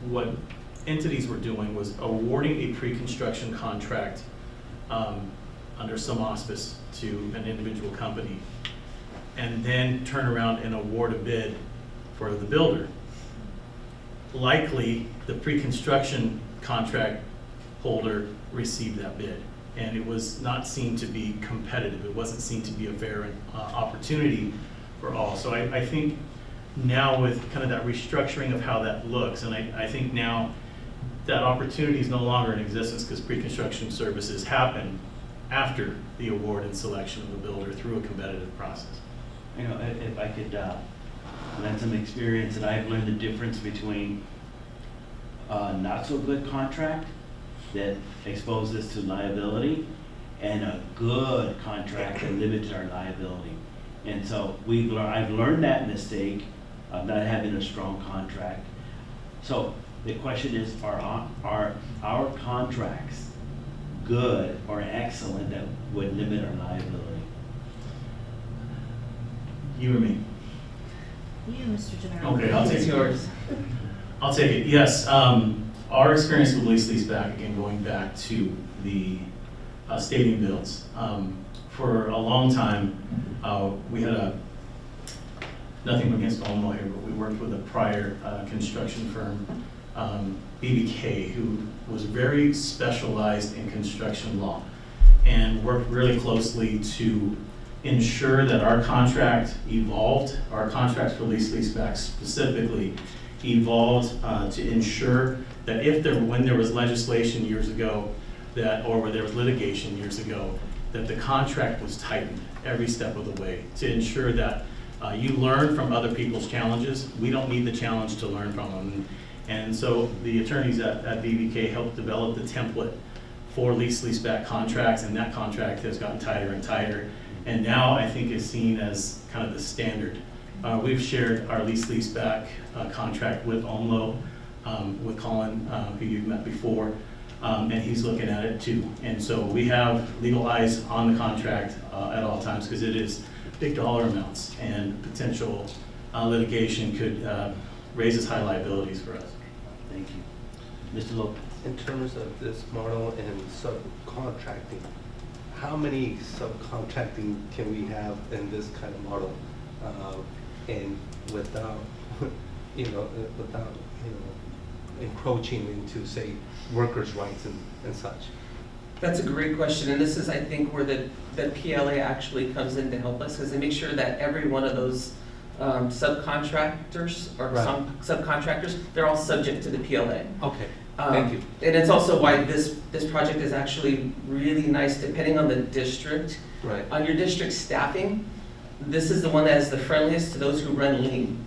what entities were doing was awarding a pre-construction contract under some auspice to an individual company, and then turn around and award a bid for the builder. Likely, the pre-construction contract holder received that bid, and it was not seen to be competitive. It wasn't seen to be a fair opportunity for all. So I think now with kind of that restructuring of how that looks, and I think now that opportunity is no longer in existence because pre-construction services happen after the award and selection of the builder through a competitive process. You know, if I could lend some experience, and I've learned the difference between a not so good contract that exposes us to liability and a good contract that limits our liability. And so I've learned that mistake of not having a strong contract. So the question is, are our contracts good or excellent that would limit our liability? You or me? You, Mr. Gennaro. Okay, I'll take It's yours. I'll take it. Yes, our experience with lease-leaseback, again, going back to the stadium builds. For a long time, we had nothing against Olmo here, but we worked with a prior construction firm, BBK, who was very specialized in construction law and worked really closely to ensure that our contract evolved, our contracts for lease-leaseback specifically evolved to ensure that when there was legislation years ago or where there was litigation years ago, that the contract was tightened every step of the way to ensure that you learn from other people's challenges. We don't need the challenge to learn from them. And so the attorneys at BBK helped develop the template for lease-leaseback contracts, and that contract has gotten tighter and tighter. And now I think is seen as kind of the standard. We've shared our lease-leaseback contract with Olmo, with Colin, who you've met before, and he's looking at it too. And so we have legal eyes on the contract at all times because it is big dollar amounts, and potential litigation could raise high liabilities for us. Thank you. Mr. Lopez. In terms of this model and subcontracting, how many subcontracting can we have in this kind of model, and without, without encroaching into, say, workers' rights and such? That's a great question, and this is, I think, where the PLA actually comes in to help us, because they make sure that every one of those subcontractors or subcontractors, they're all subject to the PLA. Okay, thank you. And it's also why this project is actually really nice, depending on the district. Right. On your district staffing, this is the one that is the friendliest to those who run lean.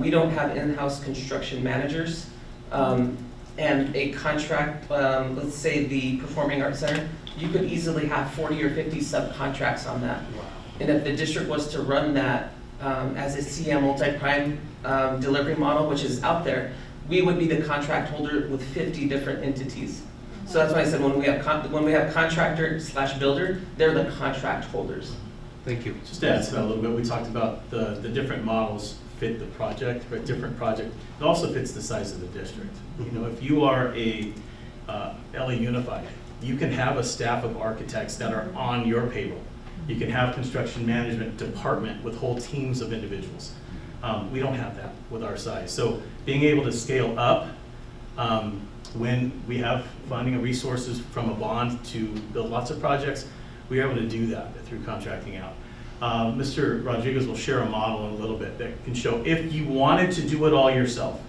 We don't have in-house construction managers. And a contract, let's say the Performing Arts Center, you could easily have 40 or 50 subcontracts on that. Wow. And if the district was to run that as a CM multi-prime delivery model, which is out there, we would be the contract holder with 50 different entities. So that's why I said when we have contractor / builder, they're the contract holders. Thank you. Just to add to that a little bit, we talked about the different models fit the project, right? Different project. It also fits the size of the district. You know, if you are a LA Unified, you can have a staff of architects that are on your payroll. You can have construction management department with whole teams of individuals. We don't have that with our size. So being able to scale up when we have funding and resources from a bond to build lots of projects, we are able to do that through contracting out. Mr. Rodriguez will share a model in a little bit that can show if you wanted to do it all yourself,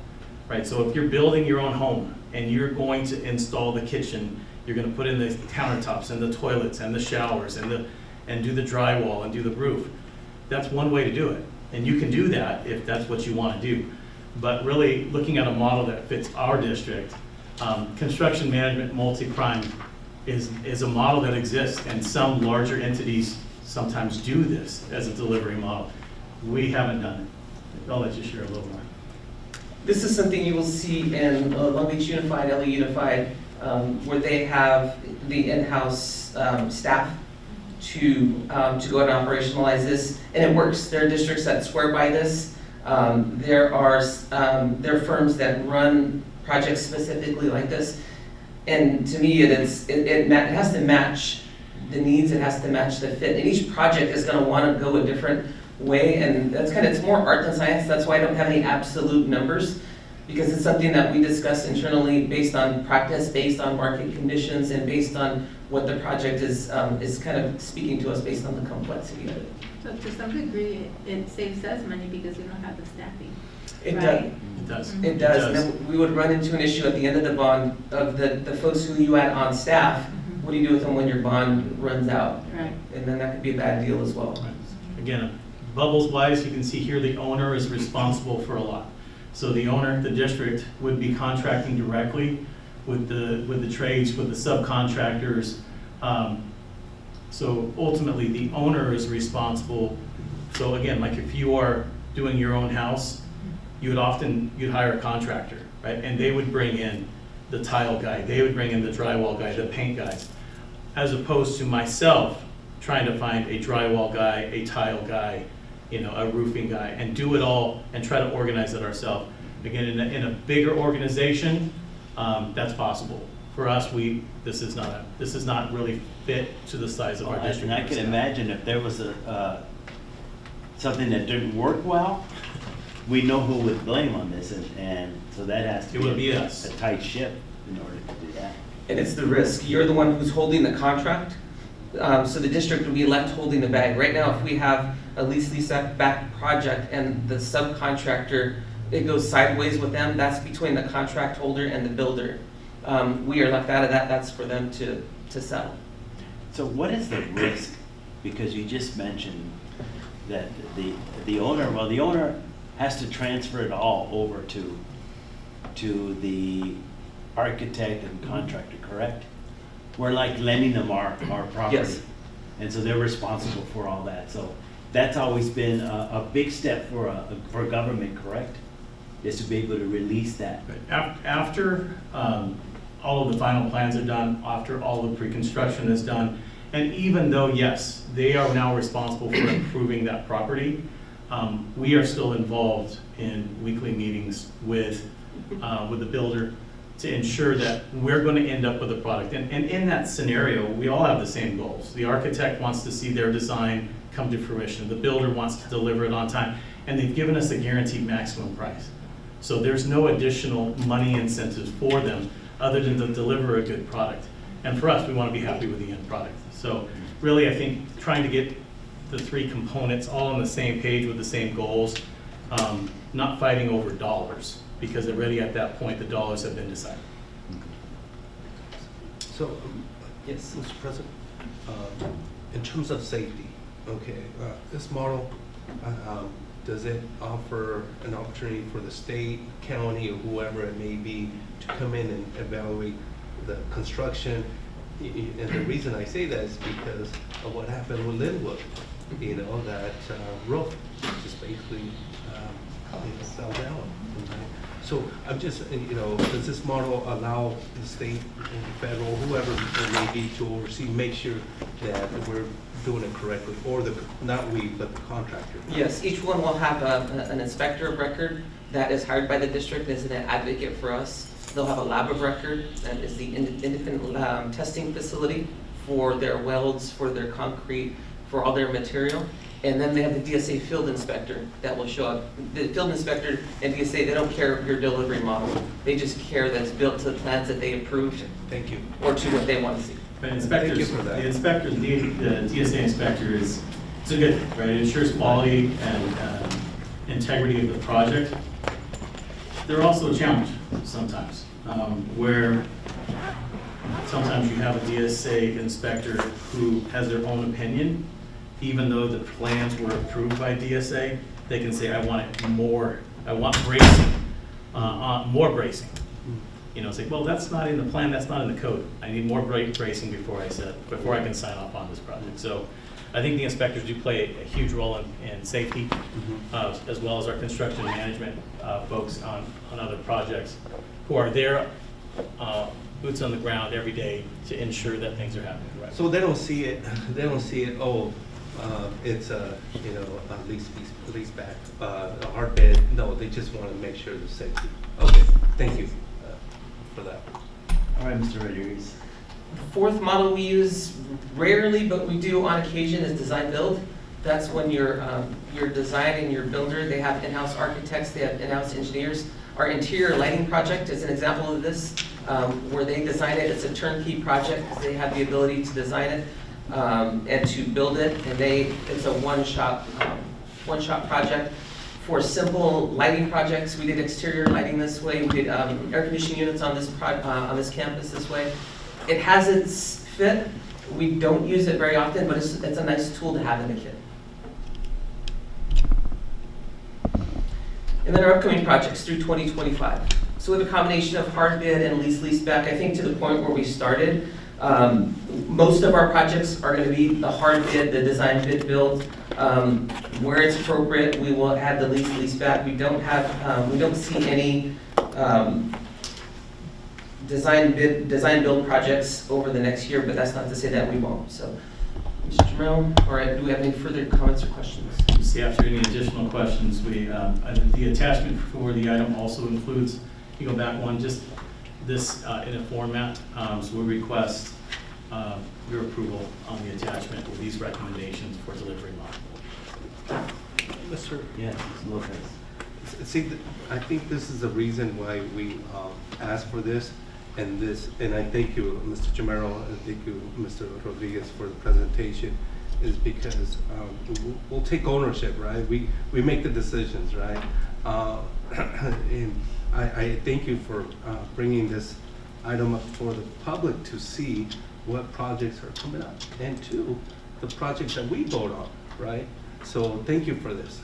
right? So if you're building your own home and you're going to install the kitchen, you're going to put in the countertops and the toilets and the showers and do the drywall and do the roof. That's one way to do it. And you can do that if that's what you want to do. But really looking at a model that fits our district, construction management multi-prime is a model that exists, and some larger entities sometimes do this as a delivery model. We haven't done it. I'll let you share a little more. This is something you will see in Long Beach Unified, LA Unified, where they have the in-house staff to go out and operationalize this, and it works. There are districts that swear by this. There are firms that run projects specifically like this, and to me, it has to match the needs. It has to match the fit, and each project is going to want to go a different way, and it's more art than science. That's why I don't have any absolute numbers, because it's something that we discuss internally based on practice, based on market conditions, and based on what the project is kind of speaking to us based on the complexity of it. So to some degree, it saves us money because we don't have the staffing. It right? does. It does. It does. And then we would run into an issue at the end of the bond of the folks who you add on staff. What do you do with them when your bond runs out? Right. And then that could be a bad deal as well. Right. Again, bubbles wise, you can see here the owner is responsible for a lot. So the owner, the district, would be contracting directly with the trades, with the subcontractors. So ultimately, the owner is responsible. So again, like if you are doing your own house, you'd hire a contractor, right? And they would bring in the tile guy, they would bring in the drywall guy, the paint guy, as opposed to myself trying to find a drywall guy, a tile guy, a roofing guy, and do it all and try to organize it ourselves. Again, in a bigger organization, that's possible. For us, this is not really fit to the size of our district. And I can imagine if there was something that didn't work well, we know who would blame on this, and so that has to be a tight ship in order to do that. And it's the risk. You're the one who's holding the contract, so the district would be left holding the bag. Right now, if we have a lease-back project and the subcontractor, it goes sideways with them, that's between the contract holder and the builder. We are left out of that. That's for them to settle. So what is the risk? Because you just mentioned that the owner has to transfer it all over to the architect and contractor, correct? We're like lending them our property. Yes. And so they're responsible for all that. So that's always been a big step for government, correct? Is to be able to release that. After all of the final plans are done, after all the pre-construction is done, and even though, yes, they are now responsible for improving that property, we are still involved in weekly meetings with the builder to ensure that we're going to end up with a product. And in that scenario, we all have the same goals. The architect wants to see their design come to fruition. The builder wants to deliver it on time. And they've given us a guaranteed maximum price. So there's no additional money incentives for them other than to deliver a good product. And for us, we want to be happy with the end product. So really, I think trying to get the three components all on the same page with the same goals, not fighting over dollars, because already at that point, the dollars have been decided. So, yes, Mr. President, in terms of safety, okay, this model, does it offer an opportunity for the state, county, or whoever it may be to come in and evaluate the construction? And the reason I say that is because of what happened with Linwood, that roof just basically fell down. So I'm just, does this model allow the state and federal, whoever it may be, to oversee, make sure that we're doing it correctly, or not we, but the contractor? Yes, each one will have an inspector of record that is hired by the district as an advocate for us. They'll have a lab of record that is the independent testing facility for their welds, for their concrete, for all their material. And then they have the DSA field inspector that will show up. The field inspector and DSA, they don't care your delivery model. They just care that it's built to the plans that they approved. Thank you. Or to what they want to see. But inspectors, Thank you for that. the inspector, the DSA inspector it's a good thing, right? It ensures quality and integrity of the project. They're also a challenge sometimes, where sometimes you have a DSA inspector who has their own opinion. Even though the plans were approved by DSA, they can say, I want it more, I want bracing, more bracing. It's like, well, that's not in the plan, that's not in the code. I need more bracing before I can sign off on this project. So I think the inspectors do play a huge role in safety, as well as our construction management folks on other projects who are there, boots on the ground every day to ensure that things are happening correctly. So they don't see it, it's a lease back, a hard bid. No, they just want to make sure the safety. Okay, thank you for that. All right, Mr. Rodriguez. The fourth model we use rarely, but we do on occasion, is design build. That's when you're designing your builder. They have in-house architects, they have in-house engineers. Our interior lighting project is an example of this, where they design it. It's a turnkey project. They have the ability to design it and to build it, and it's a one-shot project. For simple lighting projects, we did exterior lighting this way. We did air conditioning units on this campus this way. It has its fit. We don't use it very often, but it's a nice tool to have in the kit. And then our upcoming projects through 2025. So we have a combination of hard bid and lease back. I think to the point where we started, most of our projects are going to be the hard bid, the design bid build. Where it's appropriate, we will add the lease back. We don't see any design build projects over the next year, but that's not to say that we won't. So, Mr. Jamel, all right, do we have any further comments or questions? See, after any additional questions, the attachment for the item also includes, you go back one, just this in a format. So we request your approval on the attachment with these recommendations for delivery model. Mr. Yes, Mr. Lopez. See, I think this is the reason why we asked for this, and I thank you, Mr. Jamero, and thank you, Mr. Rodriguez, for the presentation, is because we'll take ownership, right? We make the decisions, right? And I thank you for bringing this item up for the public to see what projects are coming up, and two, the projects that we vote on, right? So thank you for this.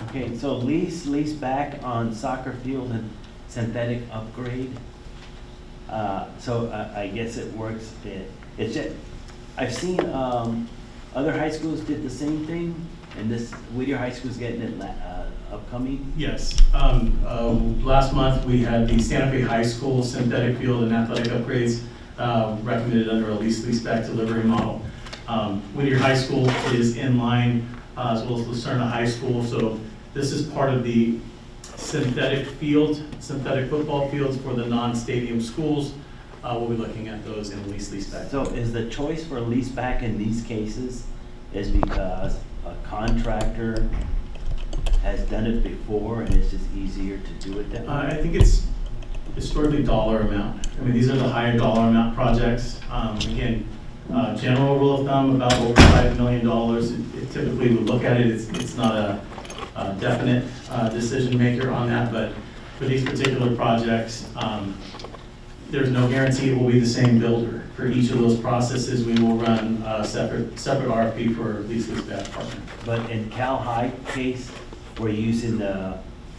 Okay, so lease back on soccer field and synthetic upgrade. So I guess it works. It's just, I've seen other high schools did the same thing, and this Whittier High School's getting it upcoming. Yes. Last month we had the Santa Fe High School synthetic field and athletic upgrades recommended under a lease back delivery model. Whittier High School is in line, as well as Lucerna High School. So this is part of the synthetic football fields for the non-stadium schools. We'll be looking at those in lease back. So is the choice for lease back in these cases is because a contractor has done it before and it's just easier to do it that way? I think it's historically dollar amount. I mean, these are the higher dollar amount projects. Again, general rule of thumb, about over $5 million. It typically, we look at it, it's not a definite decision maker on that, but for these particular projects, there's no guarantee it will be the same builder. For each of those processes, we will run a separate RFP for lease back partner. But in Cal High case, we're using the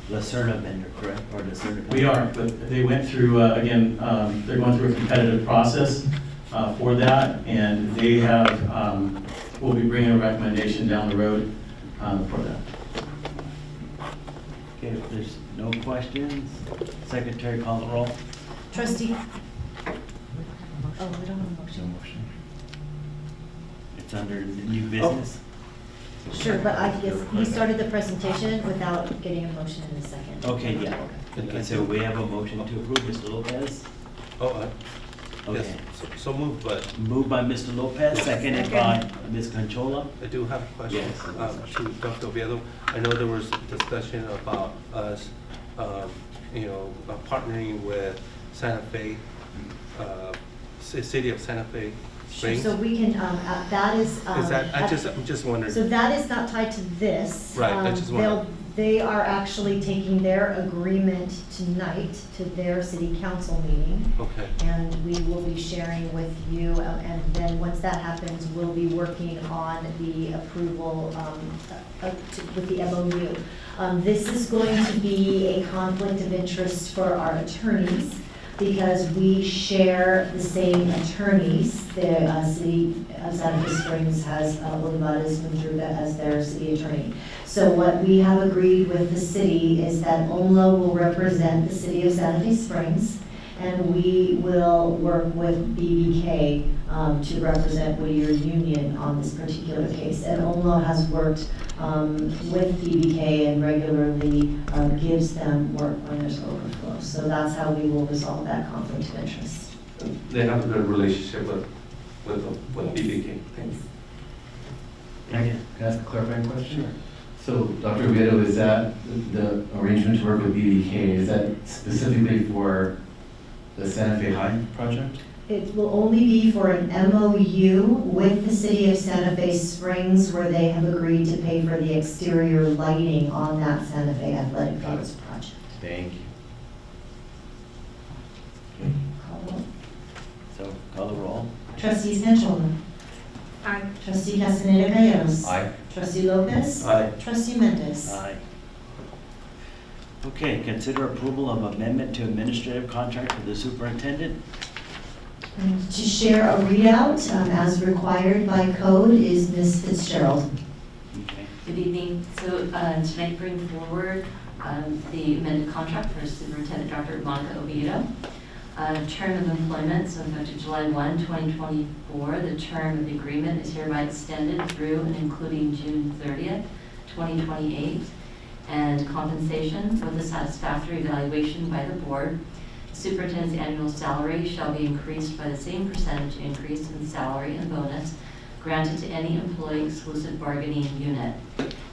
Lucerna vendor, correct? Or Lucerna vendor? We are, but they went through, again, they're going through a competitive process for that, and they have, we'll be bringing a recommendation down the road for that. Okay, if there's no questions, secretary call the roll. Trustee? Oh, we don't have a motion. It's under new business. Sure, but I guess we started the presentation without getting a motion in a second. Okay, yeah. Okay, so we have a motion to approve, Mr. Lopez? Yes, Okay. so moved, but Moved by Mr. Lopez, seconded by Ms. Conchola. I do have a question. Yes. To Dr. Oviedo. I know there was discussion about us, partnering with Santa Fe, City of Santa Fe Sure, Springs. so we can, that is. Is that, I'm just wondering. So that is not tied to this. Right, I just wondered. They are actually taking their agreement tonight to their city council meeting. Okay. And we will be sharing with you, and then once that happens, we'll be working on the approval with the MOU. This is going to be a conflict of interest for our attorneys because we share the same attorneys. The city of Santa Fe Springs has Olivares Madruga as their city attorney. So what we have agreed with the city is that OMLO will represent the city of Santa Fe Springs, and we will work with BBK to represent Whittier Union on this particular case. And OMLO has worked with BBK and regularly gives them work when there's overflow. So that's how we will resolve that conflict of interest. They have a good relationship with BBK. Thanks. Can I ask a clarifying question? Sure. So, Dr. Oviedo, is that the arrangement to work with BBK, is that specifically for the Santa Fe High project? It will only be for an MOU with the city of Santa Fe Springs where they have agreed to pay for the exterior lighting on that Santa Fe Athletic Fields project. Thank you. Call roll. So call the roll. Trustees Canchola. Aye. Trustee Castaneda Gallegos. Aye. Trustee Lopez. Aye. Trustee Mendez. Aye. Okay, consider approval of amendment to administrative contract for the superintendent. And to share a readout as required by code is Ms. Fitzgerald. Okay. Good evening. So tonight bring forward the amended contract for Superintendent Dr. Monica Oviedo. Term of employment, so effective July 1, 2024. The term of the agreement is hereby extended through and including June 30th, 2028. And compensation with a satisfactory evaluation by the board. Superintendent's annual salary shall be increased by the same percentage increase in salary and bonus granted to any employee exclusive bargaining unit.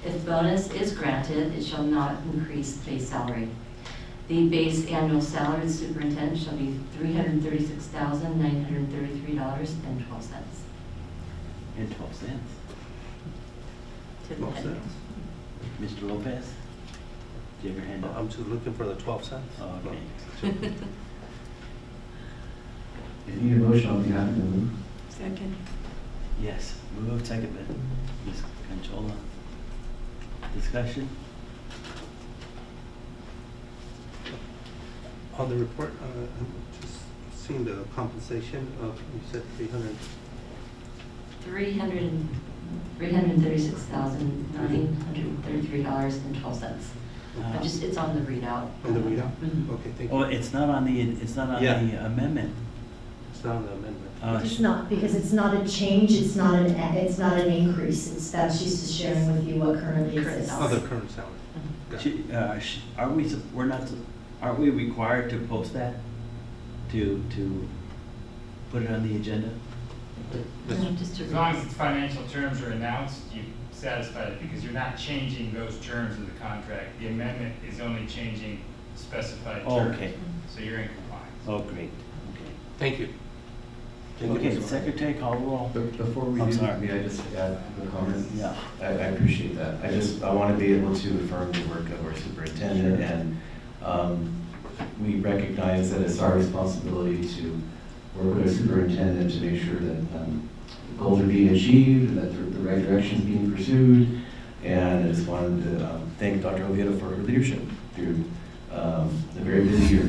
If bonus is granted, it shall not increase the base salary. The base annual salary of the superintendent shall be $336,933.12. And 12 cents. To the 12 head. cents? Mr. Lopez? Do you have your hand up? I'm just looking for the 12 cents. Oh, okay. If you need a motion, I'll be happy to move. Second. Yes, move second by Ms. Conchola. Discussion? On the report, I'm just seeing the compensation of, you said 300. $336,933.12. It's on the readout. On the readout? Mhm. Okay, thank you. Oh, it's not on the amendment. It's not on the amendment. It's not, because it's not a change, it's not an increase. That's just sharing with you what currently exists. Oh, the current salary. Got it. Aren't we required to post that? To put it on the agenda? Just to As long as its financial terms are announced, you satisfy it because you're not changing those terms of the contract. The amendment is only changing specified terms. Okay. So you're in compliance. Oh, great. Okay. Thank you. Okay, Secretary, call the roll. Before we I'm do, sorry. may I just add a comment? Yeah. I appreciate that. I want to be able to affirm the work of our superintendent, and we recognize that it's our responsibility to work with our superintendent to make sure that goals are being achieved, and that the right direction is being pursued. And I just wanted to thank Dr. Oviedo for her leadership through a very busy year.